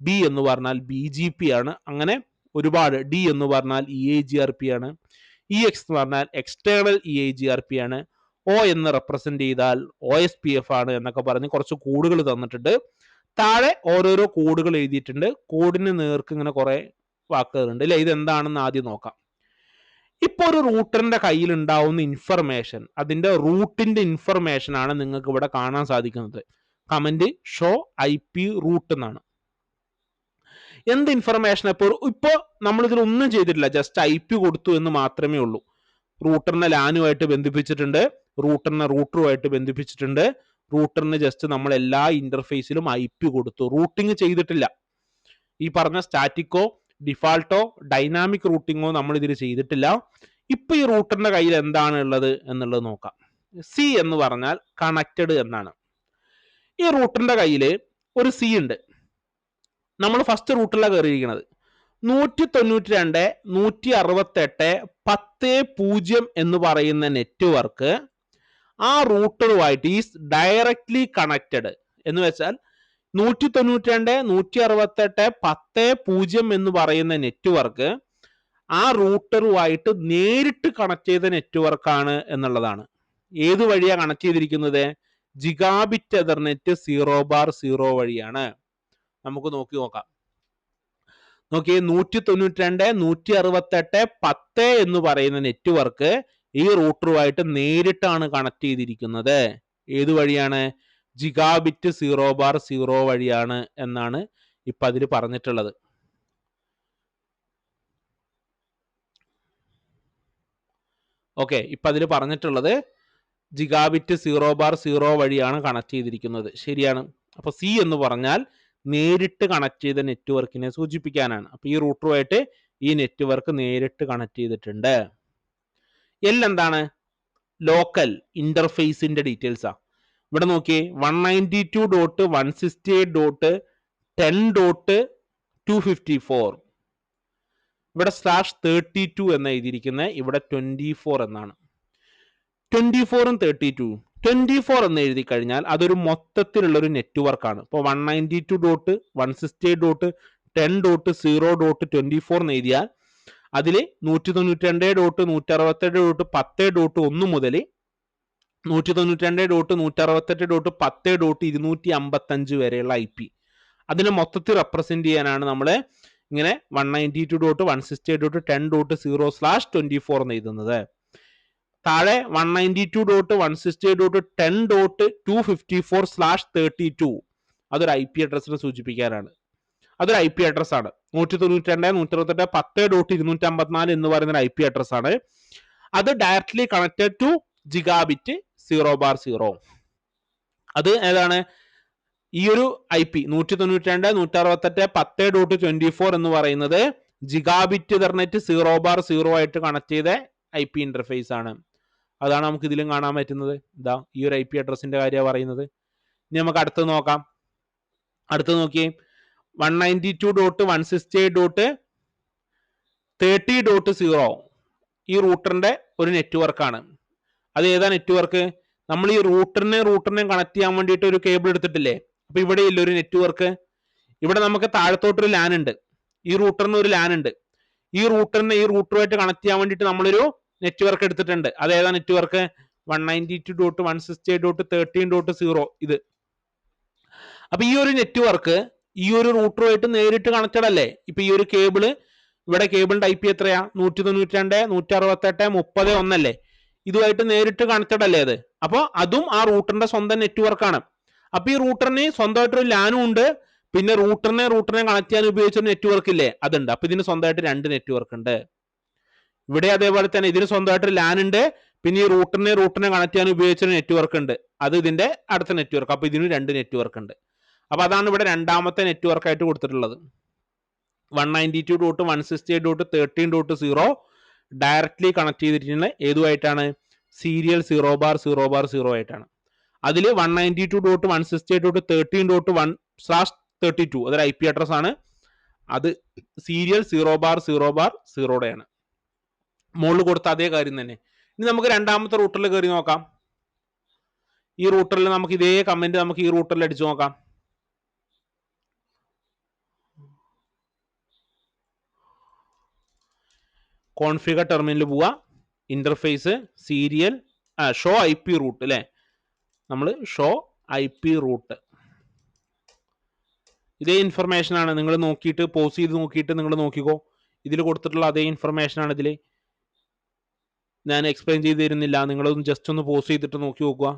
B എന്ന് പറഞ്ഞാൽ BGP ആണ്. അങ്ങനെ ഒരുപാട്. D എന്ന് പറഞ്ഞാൽ EIGRP ആണ്, EX എന്ന് പറഞ്ഞാൽ എക്സ്റ്റേണൽ EIGRP ആണ്, O എന്ന് റെപ്രസെന്റ് ചെയ്താൽ OSPF ആണ് എന്നൊക്കെ പറഞ്ഞ് കുറച്ച് കോഡുകൾ തന്നിട്ടുണ്ട്. താഴെ ഓരോരോ കോഡുകൾ എഴുതിയിട്ടുണ്ട്. കോഡിന് നേർക്ക് ഇങ്ങനെ കുറെ വാക്കുകളുണ്ട് അല്ലെ. ഇതെന്താണെന്ന് ആദ്യം നോക്കാം. ഇപ്പോൾ ഒരു റൂട്ടറിന്റെ കയ്യിൽ ഉണ്ടാവുന്ന ഇൻഫർമേഷൻ, അതിന്റെ റൂട്ടിന്റെ ഇൻഫർമേഷൻ ആണ് നിങ്ങൾക്ക് ഇവിടെ കാണാൻ സാധിക്കുന്നത്. കമന്റ് ഷോ IP റൂട്ട് എന്നാണ്. എന്ത് ഇൻഫർമേഷൻ? ഇപ്പോൾ നമ്മളിതിൽ ഒന്നും ചെയ്തിട്ടില്ല, ജസ്റ്റ് IP കൊടുത്തു എന്ന് മാത്രമേ ഉള്ളൂ. റൂട്ടറിനെ ലാനുമായിട്ട് ബന്ധിപ്പിച്ചിട്ടുണ്ട്, റൂട്ടറിനെ റൂട്ടറുമായിട്ട് ബന്ധിപ്പിച്ചിട്ടുണ്ട്, റൂട്ടറിന് ജസ്റ്റ് നമ്മൾ എല്ലാ ഇന്റർഫേസിലും IP കൊടുത്തു. റൂട്ടിങ് ചെയ്തിട്ടില്ല. ഈ പറഞ്ഞ സ്റ്റാറ്റിക്കോ ഡിഫാൾട്ടോ ഡൈനാമിക് റൂട്ടിങ്ങോ നമ്മൾ ഇതിൽ ചെയ്തിട്ടില്ല. ഇപ്പൊ ഈ റൂട്ടറിന്റെ കയ്യിൽ എന്താണ് ഉള്ളത് എന്നുള്ളത് നോക്കാം. C എന്ന് പറഞ്ഞാൽ കണക്റ്റഡ് എന്നാണ്. ഈ റൂട്ടറിന്റെ കയ്യിൽ ഒരു C ഉണ്ട്. നമ്മൾ ഫസ്റ്റ് റൂട്ടറിലാണ് കയറിയിരിക്കുന്നത്. 192.168.10.0 എന്ന് പറയുന്ന നെറ്റ്വർക്ക് ആ റൂട്ടറുമായിട്ട് ഈസ് ഡയറക്ട്ലി കണക്റ്റഡ്. എന്ന് വെച്ചാൽ 192.168.10.0 എന്ന് പറയുന്ന നെറ്റ്വർക്ക് ആ റൂട്ടറുമായിട്ട് നേരിട്ട് കണക്ട് ചെയ്ത നെറ്റ്വർക്കാണ് എന്നുള്ളതാണ്. ഏത് വഴിയാണ് കണക്ട് ചെയ്തിരിക്കുന്നത്? ജിഗാബിറ്റ് എതർനെറ്റ് 0/0 വഴിയാണ്. നമുക്ക് നോക്കാം. നോക്കിയേ, 192.168.10 എന്ന് പറയുന്ന നെറ്റ്വർക്ക് ഈ റൂട്ടറുമായിട്ട് നേരിട്ടാണ് കണക്ട് ചെയ്തിരിക്കുന്നത്. ഏത് വഴിയാണ്? ജിഗാബിറ്റ് 0/0 വഴിയാണ് എന്നാണ് ഇപ്പൊ അതിൽ പറഞ്ഞിട്ടുള്ളത്. ഓക്കെ, ഇപ്പം അതിൽ പറഞ്ഞിട്ടുള്ളത് ജിഗാബിറ്റ് 0/0 വഴിയാണ് കണക്ട് ചെയ്തിരിക്കുന്നത്. ശരിയാണ്. അപ്പോൾ സി എന്ന് പറഞ്ഞാൽ നേരിട്ട് കണക്ട് ചെയ്ത നെറ്റ്വർക്കിനെ സൂചിപ്പിക്കാനാണ്. അപ്പോൾ ഈ റൂട്ടറുമായിട്ട് ഈ നെറ്റ്വർക്ക് നേരിട്ട് കണക്ട് ചെയ്തിട്ടുണ്ട്. എൽ എന്താണ്? ലോക്കൽ ഇന്റർഫേസിന്റെ ഡീറ്റെയിൽസാ. ഇവിടെ നോക്കിയേ, 192.168.10.254. ഇവിടെ /32 എന്ന് എഴുതിയിരിക്കുന്നത്, ഇവിടെ 24 എന്നാണ്. 24ഉം 32 എന്ന് എഴുതി കഴിഞ്ഞാൽ അതൊരു മൊത്തത്തിലുള്ള ഒരു നെറ്റ്വർക്കാണ്. ഇപ്പോൾ 192.168.10.0.24 എന്ന് എഴുതിയാൽ അതിൽ 192.168.10.1 മുതൽ 192.168.10.255 വരെയുള്ള IP, അതിനെ മൊത്തത്തിൽ റെപ്രസെന്റ് ചെയ്യാനാണ് നമ്മൾ ഇങ്ങനെ 192.168.10.0/24 എന്ന് എഴുതുന്നത്. താഴെ 192.168.10.254/32 അതൊരു IP അഡ്രസ്സിനെ സൂചിപ്പിക്കാനാണ്. അതൊരു IP അഡ്രസ് ആണ്. 192.168.10.254 എന്ന് പറയുന്ന IP അഡ്രസ് ആണ്. അത് ഡയറക്ട്ലി കണക്റ്റഡ് ടു ജിഗാബിറ്റ് 0/0. അത് ഏതാണ്? ഈ ഒരു IP 192.168.10.24 എന്ന് പറയുന്നത് ജിഗാബിറ്റ് ഇഥർനെറ്റ് 0/0 ആയിട്ട് കണക്ട് ചെയ്ത IP ഇന്റർഫേസ് ആണ്. അതാണ് നമുക്ക് ഇതിലും കാണാൻ പറ്റുന്നത്. ഇതാ ഈ ഒരു IP അഡ്രസ്സിന്റെ കാര്യമാണ് പറയുന്നത്. ഇനി നമുക്ക് അടുത്ത് നോക്കാം. അടുത്ത് നോക്കിയേ, 192.168.30.0 ഈ റൂട്ടറിന്റെ ഒരു നെറ്റ്വർക്കാണ്. അത് ഏതാ നെറ്റ്വർക്ക്? നമ്മൾ ഈ റൂട്ടറിനെ കണക്ട് ചെയ്യാൻ വേണ്ടിയിട്ട് ഒരു കേബിൾ എടുത്തിട്ടില്ലേ? അപ്പൊ ഇവിടെ ഇല്ല ഒരു നെറ്റ്വർക്ക്. ഇവിടെ നമുക്ക് താഴത്തോട്ടൊരു ലാൻ ഉണ്ട്, ഈ റൂട്ടറിന് ഒരു ലാൻ ഉണ്ട്. ഈ റൂട്ടറിനെ ഈ റൂട്ടറുമായിട്ട് കണക്ട് ചെയ്യാൻ വേണ്ടിയിട്ട് നമ്മളൊരു നെറ്റ്വർക്ക് എടുത്തിട്ടുണ്ട്. അത് ഏതാ നെറ്റ്വർക്ക്? 192.168.13.0 ഇത്. അപ്പൊ ഈ ഒരു നെറ്റ്വർക്ക് ഈ ഒരു റൂട്ടറുമായിട്ട് നേരിട്ട് കണക്റ്റഡ് അല്ലേ? ഇപ്പൊ ഈ ഒരു കേബിള്, ഇവിടെ കേബിളിന്റെ IP എത്രയാ? 192.168.30.1 അല്ലേ? ഇതുമായിട്ട് നേരിട്ട് കണക്റ്റഡ് അല്ലേ അത്? അപ്പൊ അതും ആ റൂട്ടറിന്റെ സ്വന്തം നെറ്റ്വർക്കാണ്. അപ്പൊ ഈ റൂട്ടറിന് സ്വന്തമായിട്ടൊരു ലാനും ഉണ്ട്, പിന്നെ റൂട്ടറിനെ കണക്ട് ചെയ്യാൻ ഉപയോഗിച്ചൊരു നെറ്റ്വർക്ക് ഇല്ലേ, അതുണ്ട്. അപ്പൊ ഇതിന് സ്വന്തമായിട്ട് 2 നെറ്റ്വർക്ക് ഉണ്ട്. ഇവിടെ അതേപോലെ തന്നെ ഇതിന് സ്വന്തമായിട്ടൊരു ലാൻ ഉണ്ട്, പിന്നെ ഈ റൂട്ടറിനെ കണക്ട് ചെയ്യാൻ ഉപയോഗിച്ചൊരു നെറ്റ്വർക്ക് ഉണ്ട്, അത് ഇതിന്റെ അടുത്ത നെറ്റ്വർക്ക്. അപ്പൊ ഇതിന് 2 നെറ്റ്വർക്ക് ഉണ്ട്. അപ്പൊ അതാണ് ഇവിടെ രണ്ടാമത്തെ നെറ്റ്വർക്ക് ആയിട്ട് കൊടുത്തിട്ടുള്ളത്. 192.168.13.0 ഡയറക്ട്ലി കണക്ട് ചെയ്തിട്ടുള്ള ഏതുമായിട്ടാണ്? സീരിയൽ 0/0/0 ആയിട്ടാണ്. അതിൽ 192.168.13.1/32 അതൊരു IP അഡ്രസ് ആണ്. അത് സീരിയൽ 0/0/0 ആണ്. മുകളിൽ കൊടുത്ത അതേ കാര്യം തന്നെ. ഇനി നമുക്ക് രണ്ടാമത്തെ റൂട്ടറിൽ കയറി നോക്കാം. ഈ റൂട്ടറിൽ നമുക്ക് ഇതേ കമന്റ് നമുക്ക് ഈ റൂട്ടറിൽ അടിച്ചു നോക്കാം. കോൺഫിഗർ ടെർമിനൽ പോവുക, interface, serial, show IP route അല്ലേ? നമ്മൾ ഷോ IP റൂട്ട്, ഇതേ ഇൻഫർമേഷൻ ആണ്. നിങ്ങൾ നോക്കിയിട്ട് പോസ് ചെയ്ത് നോക്കിയിട്ട് നിങ്ങൾ നോക്കിക്കോ, ഇതിൽ കൊടുത്തിട്ടുള്ള അതേ ഇൻഫർമേഷൻ ആണ്. ഇതിൽ ഞാൻ എക്സ്പ്ലെയിൻ ചെയ്ത് തരുന്നില്ല, നിങ്ങളൊന്ന് ജസ്റ്റ് ഒന്ന് പോസ് ചെയ്തിട്ട് നോക്കി നോക്കുക.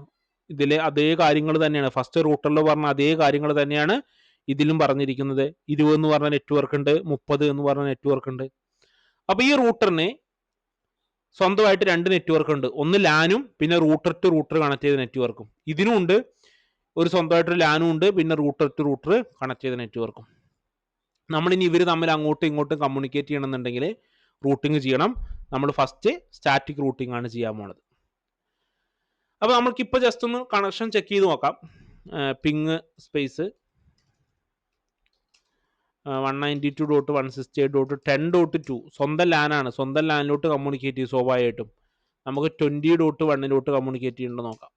ഇതിൽ അതേ കാര്യങ്ങൾ തന്നെയാണ്, ഫസ്റ്റ് റൂട്ടറിൽ പറഞ്ഞ അതേ കാര്യങ്ങൾ തന്നെയാണ് ഇതിലും പറഞ്ഞിരിക്കുന്നത്. 20 എന്ന് പറഞ്ഞ നെറ്റ്വർക്ക് ഉണ്ട്, 30 എന്ന് പറഞ്ഞ നെറ്റ്വർക്ക് ഉണ്ട്. അപ്പൊ ഈ റൂട്ടറിന് സ്വന്തമായിട്ട് 2 നെറ്റ്വർക്ക് ഉണ്ട്, ഒന്ന് ലാനും പിന്നെ റൂട്ടർ ടു റൂട്ടർ കണക്ട് ചെയ്ത നെറ്റ്വർക്കും. ഇതിനും ഉണ്ട് ഒരു സ്വന്തമായിട്ടൊരു ലാനും ഉണ്ട്, പിന്നെ റൂട്ടർ ടു റൂട്ടർ കണക്ട് ചെയ്ത നെറ്റ്വർക്കും. നമ്മളിനി ഇവർ തമ്മിൽ അങ്ങോട്ടും ഇങ്ങോട്ടും കമ്മ്യൂണിക്കേറ്റ് ചെയ്യണമെന്നുണ്ടെങ്കിൽ റൂട്ടിങ് ചെയ്യണം. നമ്മൾ ഫസ്റ്റ് സ്റ്റാറ്റിക് റൂട്ടിംഗ് ആണ് ചെയ്യാൻ പോണത്. അപ്പൊ നമുക്കിപ്പോൾ ജസ്റ്റ് ഒന്ന് കണക്ഷൻ ചെക്ക് ചെയ്ത് നോക്കാം. പിങ് സ്പേസ് 192.168.10.2 സ്വന്തം ലാനാണ്, സ്വന്തം ലാനിലോട്ട് കമ്മ്യൂണിക്കേറ്റ് ചെയ്യും. സ്വാഭാവികമായിട്ടും നമുക്ക് 20.1 കമ്മ്യൂണിക്കേറ്റ് ചെയ്യേണ്ടത് നോക്കാം.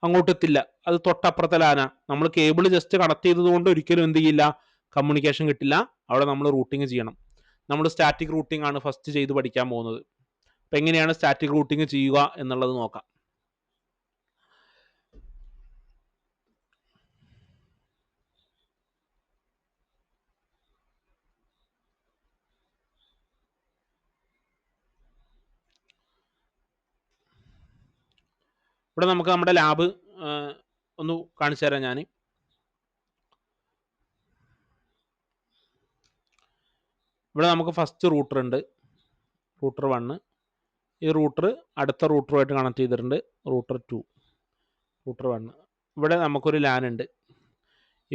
അങ്ങോട്ട് എത്തില്ല, അത് തൊട്ടപ്പുറത്തെ ലാന. നമ്മൾ കേബിൾ ജസ്റ്റ് കണക്ട് ചെയ്തത് കൊണ്ട് ഒരിക്കലും എന്ത് ചെയ്യില്ല, കമ്മ്യൂണിക്കേഷൻ കിട്ടില്ല. അവിടെ നമ്മൾ റൂട്ടിങ് ചെയ്യണം. നമ്മൾ സ്റ്റാറ്റിക് റൂട്ടിംഗ് ആണ് ഫസ്റ്റ് ചെയ്ത് പഠിക്കാൻ പോകുന്നത്. അപ്പം എങ്ങനെയാണ് സ്റ്റാറ്റിക് റൂട്ടിംഗ് ചെയ്യുക എന്നുള്ളത് നോക്കാം. ഇവിടെ നമുക്ക് നമ്മുടെ ലാബ് ഒന്ന് കാണിച്ചു തരാം ഞാൻ. ഇവിടെ നമുക്ക് ഫസ്റ്റ് റൂട്ടർ ഉണ്ട്, റൂട്ടർ 1. ഈ റൂട്ടർ അടുത്ത റൂട്ടറുമായിട്ട് കണക്ട് ചെയ്തിട്ടുണ്ട്. Router 2, router 1. ഇവിടെ നമുക്കൊരു ലാൻ ഉണ്ട്,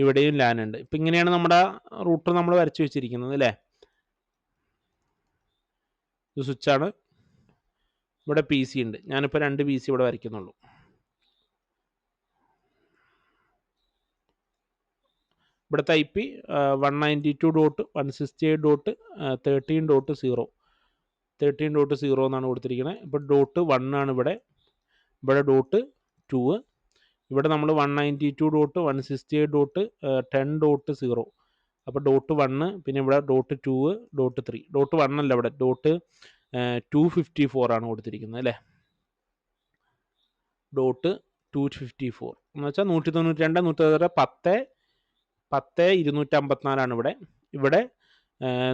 ഇവിടെയും ലാൻ ഉണ്ട്. ഇപ്പം ഇങ്ങനെയാണ് നമ്മുടെ റൂട്ടർ നമ്മൾ വരച്ച് വെച്ചിരിക്കുന്നത് അല്ലേ. ഇത് സ്വിച്ചാണ്, ഇവിടെ പി സി ഉണ്ട്. ഞാനിപ്പോൾ 2 പി സി ഇവിടെ വരയ്ക്കുന്നുള്ളൂ. ഇവിടുത്തെ IP 192.168.13.0 13.0 എന്നാണ് കൊടുത്തിരിക്കുന്നത്. ഇപ്പോൾ ഡോട്ട് 1 ആണ് ഇവിടെ, ഇവിടെ ഡോട്ട് 2, ഇവിടെ നമ്മൾ 192.168.10.0. അപ്പോൾ ഡോട്ട് 1, പിന്നെ ഇവിടെ ഡോട്ട് 2, ഡോട്ട് 3. ഡോട്ട് 1 അല്ല, ഇവിടെ ഡോട്ട് 254 ആണ് കൊടുത്തിരിക്കുന്നത് അല്ലേ. ഡോട്ട് 254 എന്ന് വെച്ചാൽ 192.168.10 254 ഇവിടെ. ഇവിടെ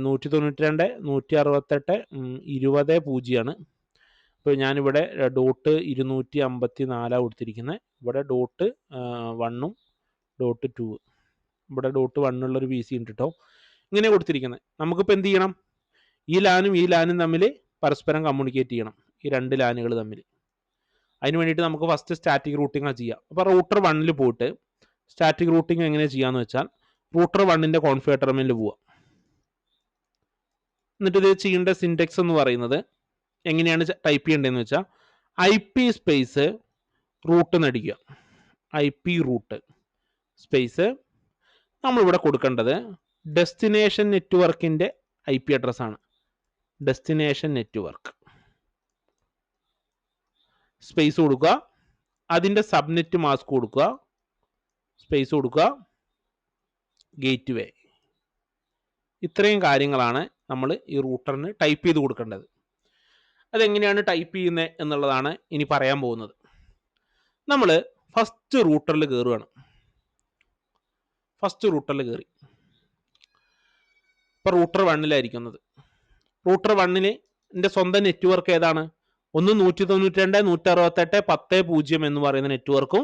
192.168.20.0 ഇപ്പോൾ ഞാനിവിടെ ഡോട്ട് 254 കൊടുത്തിരിക്കുന്നത്. ഇവിടെ ഡോട്ട് 1ഉം ഡോട്ട് 2, ഇവിടെ ഡോട്ട് 1 ഉള്ളൊരു പി സി ഉണ്ട് കേട്ടോ. ഇങ്ങനെ കൊടുത്തിരിക്കുന്നത്. നമുക്കിപ്പോൾ എന്ത് ചെയ്യണം? ഈ ലാനും ഈ ലാനും തമ്മിൽ പരസ്പരം കമ്മ്യൂണിക്കേറ്റ് ചെയ്യണം, ഈ 2 ലാനുകൾ തമ്മിൽ. അതിന് വേണ്ടിയിട്ട് നമുക്ക് ഫസ്റ്റ് സ്റ്റാറ്റിക് റൂട്ടിംഗ് ചെയ്യാം. അപ്പോൾ റൂട്ടർ 1ൽ പോയിട്ട് സ്റ്റാറ്റിക് റൂട്ടിംഗ് എങ്ങനെ ചെയ്യാന്ന് വെച്ചാൽ റൂട്ടർ 1ന്റെ കോൺഫിഗർ ടെർമിനലിൽ പോവുക. എന്നിട്ട് ഇത് ചെയ്യേണ്ട സിൻറ്റെക്സ് എന്ന് പറയുന്നത് എങ്ങനെയാണ് ടൈപ്പ് ചെയ്യേണ്ടതെന്ന് വെച്ചാൽ IP സ്പേസ് റൂട്ട് നടിക്കുക. IP റൂട്ട് സ്പേസ് നമ്മളിവിടെ കൊടുക്കേണ്ടത് ഡെസ്റ്റിനേഷൻ നെറ്റ്വർക്കിൻ്റെ IP അഡ്രസ്സാണ്. ഡെസ്റ്റിനേഷൻ നെറ്റ്വർക്ക് സ്പേസ് കൊടുക്കുക, അതിൻ്റെ സബ്നെറ്റ് മാസ്ക് കൊടുക്കുക, സ്പേസ് കൊടുക്കുക, ഗേറ്റ് വേ. ഇത്രയും കാര്യങ്ങളാണ് നമ്മൾ ഈ റൂട്ടറിന് ടൈപ്പ് ചെയ്ത് കൊടുക്കേണ്ടത്. അതെങ്ങനെയാണ് ടൈപ്പ് ചെയ്യുന്നത് എന്നുള്ളതാണ് ഇനി പറയാൻ പോകുന്നത്. നമ്മൾ ഫസ്റ്റ് റൂട്ടറിൽ കയറുകയാണ്. ഫസ്റ്റ് റൂട്ടറിൽ കയറി, ഇപ്പോൾ റൂട്ടർ 1ലായിരിക്കുന്നത്. റൂട്ടർ 1ൻ്റെ സ്വന്തം നെറ്റ്വർക്ക് ഏതാണ്? ഒന്ന് 192.168.10.0 എന്ന് പറയുന്ന നെറ്റ്വർക്കും,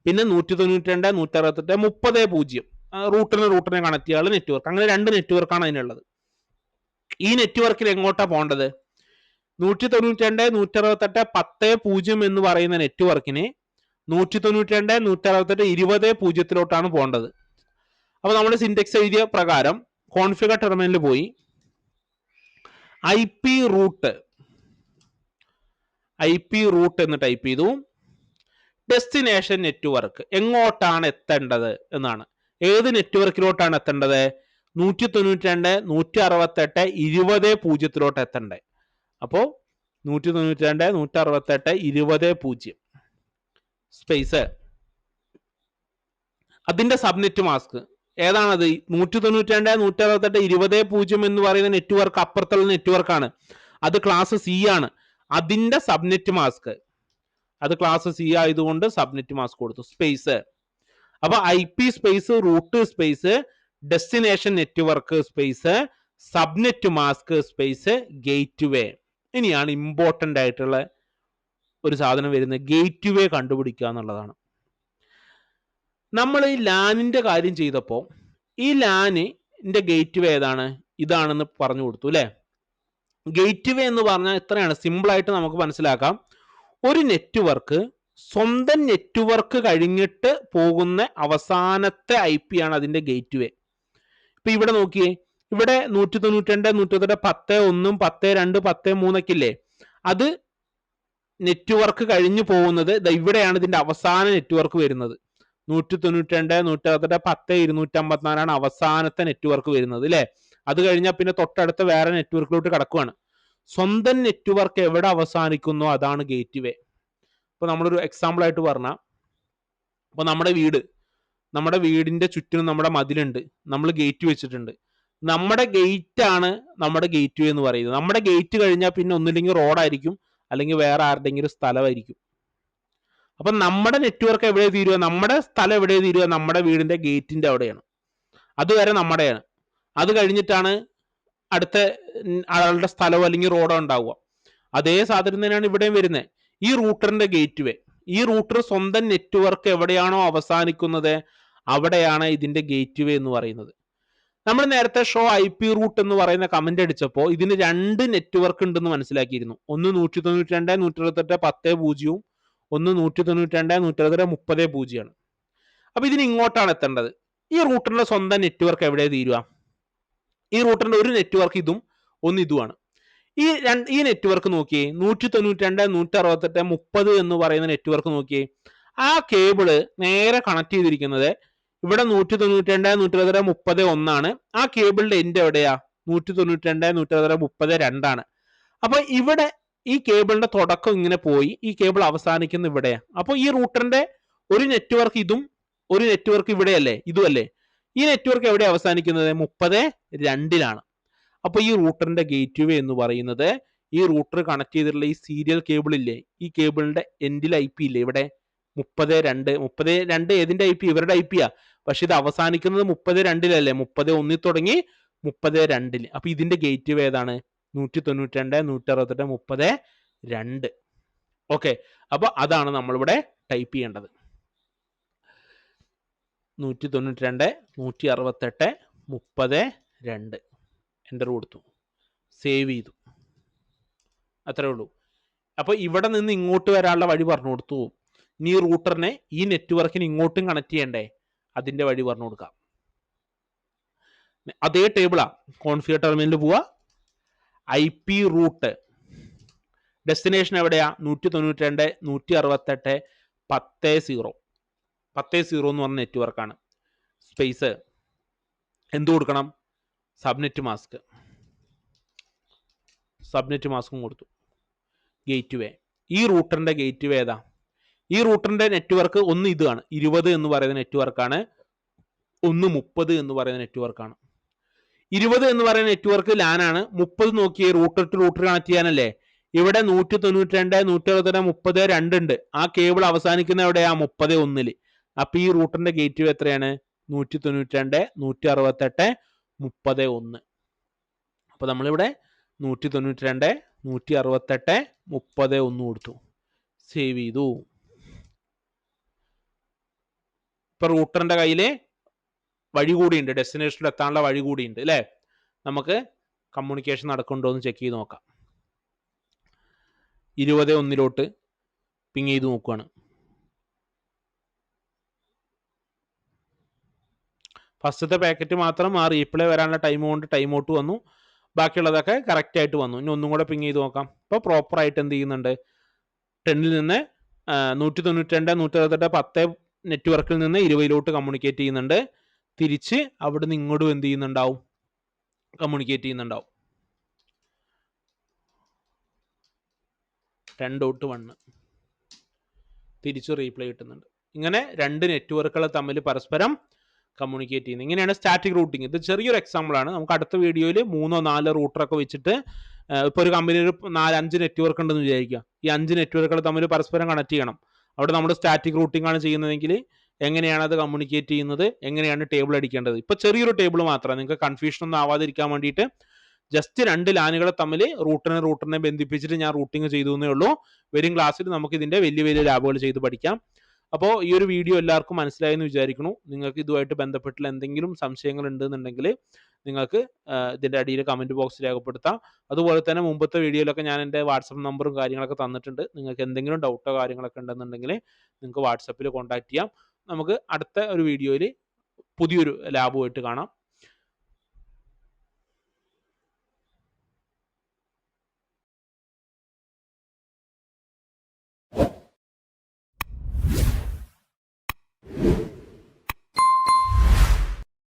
പിന്നെ 192.168.30.0 റൂട്ടറിനെ കണക്ട് ചെയ്യാനുള്ള നെറ്റ്വർക്ക്. അങ്ങനെ 2 നെറ്റ്വർക്കാണ് അതിനുള്ളത്. ഈ നെറ്റ്വർക്കിൽ എങ്ങോട്ടാണ് പോകേണ്ടത്? 192.168.10.0 എന്ന് പറയുന്ന നെറ്റ്വർക്കിന് 192.168.20.0 പോകേണ്ടത്. അപ്പോൾ നമ്മുടെ സിൻറ്റെക്സ് എഴുതിയ പ്രകാരം കോൺഫിഗർ ടെർമിനലിൽ പോയി IP റൂട്ട് എന്ന് ടൈപ്പ് ചെയ്തു. ഡെസ്റ്റിനേഷൻ നെറ്റ്വർക്ക് എങ്ങോട്ടാണ് എത്തേണ്ടത് എന്നാണ്. ഏത് നെറ്റ്വർക്കിലോട്ടാണ് എത്തേണ്ടത്? 192.168.20.0 എത്തണ്ടേ. അപ്പോൾ 192.168.20.0 സ്പേസ് അതിൻ്റെ സബ്നെറ്റ് മാസ്ക് ഏതാണത്? 192.168.20.0 എന്ന് പറയുന്ന നെറ്റ്വർക്ക് അപ്പുറത്തുള്ള നെറ്റ്വർക്കാണ്. അത് ക്ലാസ് C ആണ്. അതിൻ്റെ സബ്നെറ്റ് മാസ്ക്, അത് ക്ലാസ് C ആയതുകൊണ്ട് സബ്നെറ്റ് മാസ്ക് കൊടുത്തു, സ്പേസ്. അപ്പൊ IP space route space destination network space subnet mask space gateway. ഇനിയാണ് ഇമ്പോർട്ടൻ്റ് ആയിട്ടുള്ള ഒരു സാധനം വരുന്നത്, ഗേറ്റ് വേ കണ്ടുപിടിക്കുക എന്നുള്ളതാണ്. നമ്മൾ ഈ ലാനിൻ്റെ കാര്യം ചെയ്തപ്പോൾ ഈ ലാനിൻ്റെ ഗേറ്റ് വേ ഏതാണ്? ഇതാണെന്ന് പറഞ്ഞു കൊടുത്തു അല്ലേ. ഗേറ്റ് വേ എന്ന് പറഞ്ഞാൽ ഇത്രയാണ്, സിമ്പിളായിട്ട് നമുക്ക് മനസ്സിലാക്കാം. ഒരു നെറ്റ്വർക്ക് സ്വന്തം നെറ്റ്വർക്ക് കഴിഞ്ഞിട്ട് പോകുന്ന അവസാനത്തെ IP ആണ് അതിൻ്റെ ഗേറ്റ് വേ. ഇപ്പം ഇവിടെ നോക്കിയേ, ഇവിടെ 192.168.10.1 10.2 10.3 ഒക്കെ ഇല്ലേ, അത് നെറ്റ്വർക്ക് കഴിഞ്ഞു പോകുന്നത് ഇവിടെയാണ്. ഇതിൻ്റെ അവസാന നെറ്റ്വർക്ക് വരുന്നത് 192.168.10.254 അവസാനത്തെ നെറ്റ്വർക്ക് വരുന്നത് അല്ലേ. അത് കഴിഞ്ഞാൽ പിന്നെ തൊട്ടടുത്ത വേറെ നെറ്റ്വർക്കിലോട്ട് കിടക്കുവാണ്. സ്വന്തം നെറ്റ്വർക്ക് എവിടെ അവസാനിക്കുന്നോ അതാണ് ഗേറ്റ് വേ. ഇപ്പോൾ നമ്മളൊരു എക്സാമ്പിൾ ആയിട്ട് പറഞ്ഞാൽ, ഇപ്പോൾ നമ്മുടെ വീടിൻ്റെ ചുറ്റിനും നമ്മുടെ മതിലുണ്ട്, നമ്മൾ ഗേറ്റ് വെച്ചിട്ടുണ്ട്. നമ്മുടെ ഗേറ്റ് ആണ് നമ്മുടെ ഗേറ്റ് വേ എന്ന് പറയുന്നത്. നമ്മുടെ ഗേറ്റ് കഴിഞ്ഞാൽ പിന്നെ ഒന്നില്ലെങ്കിൽ റോഡായിരിക്കും, അല്ലെങ്കിൽ വേറെ ആരുടെങ്കിലും സ്ഥലമായിരിക്കും. അപ്പം നമ്മുടെ നെറ്റ്വർക്ക് എവിടെ തീരുക? നമ്മുടെ സ്ഥലം എവിടെ തീരുക? നമ്മുടെ വീടിൻ്റെ ഗേറ്റിൻ്റെ അവിടെയാണ്. അതുവരെ നമ്മുടെയാണ്. അത് കഴിഞ്ഞിട്ടാണ് അടുത്ത ആളുടെ സ്ഥലമോ അല്ലെങ്കിൽ റോഡോ ഉണ്ടാവുക. അതേ സാധനം തന്നെയാണ് ഇവിടെയും വരുന്നത്. ഈ റൂട്ടറിന്റെ ഗേറ്റ് വേ, ഈ റൂട്ടർ സ്വന്തം നെറ്റ്വർക്ക് എവിടെയാണോ അവസാനിക്കുന്നത് അവിടെയാണ് ഇതിന്റെ ഗേറ്റ് വേ എന്ന് പറയുന്നത്. നമ്മൾ നേരത്തെ ഷോ IP റൂട്ട് എന്ന് പറയുന്ന കമന്റ് അടിച്ചപ്പോൾ ഇതിന് 2 നെറ്റ്വർക്ക് ഉണ്ടെന്ന് മനസ്സിലാക്കിയിരുന്നു. ഒന്ന് 192 128 10 ഒന്ന് 192 128 30 ആണ്. അപ്പൊ ഇതിന് ഇങ്ങോട്ടാണ് എത്തേണ്ടത്. ഈ റൂട്ടറിന്റെ സ്വന്തം നെറ്റ്വർക്ക് എവിടെ തീരുക? ഈ റൂട്ടറിന്റെ ഒരു നെറ്റ്വർക്ക് ഇതും ഒന്ന് ഇതുമാണ്. ഈ നെറ്റ്വർക്ക് നോക്കിയേ, 192 168 30 എന്ന് പറയുന്ന നെറ്റ്വർക്ക് നോക്കിയേ. ആ കേബിള് നേരെ കണക്ട് ചെയ്തിരിക്കുന്നത് ഇവിടെ 192 128 30 1 ആ കേബിളിന്റെ എൻഡ് എവിടെയാ? 192 128 30 2 അപ്പൊ ഇവിടെ ഈ കേബിളിന്റെ തുടക്കം ഇങ്ങനെ പോയി ഈ കേബിൾ അവസാനിക്കുന്ന ഇവിടെയാ. അപ്പൊ ഈ റൂട്ടറിന്റെ ഒരു നെറ്റ്വർക്ക് ഇതും ഒരു നെറ്റ്വർക്ക് ഇവിടെയല്ലേ, ഇതുമല്ലേ? ഈ നെറ്റ്വർക്ക് എവിടെ അവസാനിക്കുന്നത്? 32 അപ്പൊ ഈ റൂട്ടറിന്റെ ഗേറ്റ് വേ എന്ന് പറയുന്നത് ഈ റൂട്ടർ കണക്ട് ചെയ്തിട്ടുള്ള ഈ സീരിയൽ കേബിൾ ഇല്ലേ, ഈ കേബിളിന്റെ എൻഡിൽ IP ഇല്ലേ ഇവിടെ 32 ഏതിന്റെ IP? ഇവരുടെ IP പക്ഷെ ഇത് അവസാനിക്കുന്നത് 32 31 തുടങ്ങി 32. അപ്പൊ ഇതിന്റെ ഗേറ്റ് വേ ഏതാണ്? 192 168 32. ഓക്കെ, അപ്പൊ അതാണ് നമ്മളിവിടെ ടൈപ്പ് ചെയ്യേണ്ടത്. 192 168 32 എൻ്റർ കൊടുത്തു, സേവ് ചെയ്തു, അത്രേ ഉള്ളൂ. അപ്പൊ ഇവിടെ നിന്ന് ഇങ്ങോട്ട് വരാനുള്ള വഴി പറഞ്ഞു കൊടുത്തു. ഇനി ഈ റൂട്ടറിനെ ഈ നെറ്റ്വർക്കിന് ഇങ്ങോട്ടും കണക്ട് ചെയ്യണ്ടേ, അതിന്റെ വഴി പറഞ്ഞു കൊടുക്കാം. അതേ ടേബിളാ. കോൺഫിഗർ ടെർമിനലിൽ പോവാ, IP റൂട്ട്, ഡെസ്റ്റിനേഷൻ എവിടെയാ? 192 168 10 10 എന്ന് പറഞ്ഞ നെറ്റ്വർക്കാണ്. സ്പേസ് എന്ത് കൊടുക്കണം? സബ്നെറ്റ് മാസ്കും കൊടുത്തു. ഗേറ്റ് വേ, ഈ റൂട്ടറിന്റെ ഗേറ്റ് വേ ഏതാ? ഈ റൂട്ടറിന്റെ നെറ്റ്വർക്ക് ഒന്ന് ഇതാണ്, 20 എന്ന് പറയുന്ന നെറ്റ്വർക്കാണ്. ഒന്ന് 30 എന്ന് പറയുന്ന നെറ്റ്വർക്കാണ്. 20 എന്ന് പറയുന്ന നെറ്റ്വർക്ക് LAN ആണ്. 30 നോക്കിയേ, റൂട്ടർ ടു റൂട്ടർ കണക്ട് ചെയ്യാനല്ലേ. ഇവിടെ 192 168 30 2 ഉണ്ട്. ആ കേബിൾ അവസാനിക്കുന്ന എവിടെയാ? 31. അപ്പൊ ഈ റൂട്ടറിന്റെ ഗേറ്റ് വേ എത്രയാണ്? 192 168 31. അപ്പൊ നമ്മളിവിടെ 192 168 31 കൊടുത്തു, സേവ് ചെയ്തു. ഇപ്പൊ റൂട്ടറിന്റെ കയ്യില് വഴി കൂടിയുണ്ട്, ഡെസ്റ്റിനേഷനിൽ എത്താനുള്ള വഴി കൂടിയുണ്ട് അല്ലെ. നമുക്ക് കമ്മ്യൂണിക്കേഷൻ നടക്കുന്നുണ്ടോ എന്ന് ചെക്ക് ചെയ്ത് നോക്കാം. 20 പിങ് ചെയ്ത് നോക്കുകയാണ്. ഫസ്റ്റത്തെ പാക്കറ്റ് മാത്രം ആ റീപ്ലേ വരാനുള്ള ടൈം കൊണ്ട് ടൈം ഔട്ട് വന്നു. ബാക്കിയുള്ളതൊക്കെ കറക്റ്റ് ആയിട്ട് വന്നു. ഇനി ഒന്നും കൂടെ പിങ് ചെയ്ത് നോക്കാം. ഇപ്പോൾ പ്രോപ്പർ ആയിട്ട് എന്ത് ചെയ്യുന്നുണ്ട്? 10 നിന്ന് 192 168 10 നെറ്റ്വർക്കിൽ നിന്ന് 20 കമ്മ്യൂണിക്കേറ്റ് ചെയ്യുന്നുണ്ട്. തിരിച്ച് അവിടെ നിന്ന് ഇങ്ങോട്ടും എന്ത് ചെയ്യുന്നുണ്ടാവും? കമ്മ്യൂണിക്കേറ്റ് ചെയ്യുന്നുണ്ടാവും. 2.1 തിരിച്ച് റീപ്ലൈ കിട്ടുന്നുണ്ട്. ഇങ്ങനെ 2 നെറ്റ്വർക്കുകൾ തമ്മിൽ പരസ്പരം കമ്മ്യൂണിക്കേറ്റ് ചെയ്യുന്നത്. ഇങ്ങനെയാണ് സ്റ്റാറ്റിക് റൂട്ടിങ്. ഇത് ചെറിയൊരു എക്സാമ്പിൾ ആണ്. നമുക്ക് അടുത്ത വീഡിയോയിൽ 3 4 റൂട്ടറൊക്കെ വെച്ചിട്ട് ഇപ്പോൾ ഒരു കമ്പനിയിൽ 4-5 നെറ്റ്വർക്ക് ഉണ്ടെന്ന് വിചാരിക്കുക. ഈ 5 നെറ്റ്വർക്കുകൾ തമ്മിൽ പരസ്പരം കണക്ട് ചെയ്യണം. അവിടെ നമ്മൾ സ്റ്റാറ്റിക് റൂട്ടിംഗ് ആണ് ചെയ്യുന്നതെങ്കിൽ എങ്ങനെയാണ് അത് കമ്മ്യൂണിക്കേറ്റ് ചെയ്യുന്നത്, എങ്ങനെയാണ് ടേബിൾ അടിക്കേണ്ടത്. ഇപ്പോൾ ചെറിയൊരു ടേബിൾ മാത്രമാണ്, നിങ്ങൾക്ക് കൺഫ്യൂഷൻ ഒന്നും ആവാതിരിക്കാൻ വേണ്ടിയിട്ട് ജസ്റ്റ് 2 ലാനുകളെ തമ്മിൽ റൂട്ടറിനെ ബന്ധിപ്പിച്ചിട്ട് ഞാൻ റൂട്ടിങ് ചെയ്തു എന്നേ ഉള്ളൂ. വരും ക്ലാസ്സിൽ നമുക്ക് ഇതിന്റെ വലിയ ലാബുകൾ ചെയ്ത് പഠിക്കാം. അപ്പോൾ ഈ ഒരു വീഡിയോ എല്ലാവർക്കും മനസ്സിലായെന്ന് വിചാരിക്കുന്നു. നിങ്ങൾക്ക് ഇതുമായിട്ട് ബന്ധപ്പെട്ടുള്ള എന്തെങ്കിലും സംശയങ്ങൾ ഉണ്ടെന്നുണ്ടെങ്കിൽ നിങ്ങൾക്ക് ഇതിന്റെ അടിയിൽ കമന്റ് ബോക്സിൽ രേഖപ്പെടുത്താം. അതുപോലെ തന്നെ മുമ്പത്തെ വീഡിയോയിലൊക്കെ ഞാൻ എൻ്റെ വാട്സപ്പ് നമ്പറും കാര്യങ്ങളൊക്കെ തന്നിട്ടുണ്ട്. നിങ്ങൾക്ക് എന്തെങ്കിലും ഡൗട്ടോ കാര്യങ്ങളൊക്കെ ഉണ്ടെന്നുണ്ടെങ്കിൽ നിങ്ങൾക്ക് വാട്സപ്പിൽ കോൺടാക്ട് ചെയ്യാം. നമുക്ക് അടുത്ത ഒരു വീഡിയോയിൽ പുതിയൊരു ലാബുമായിട്ട് കാണാം.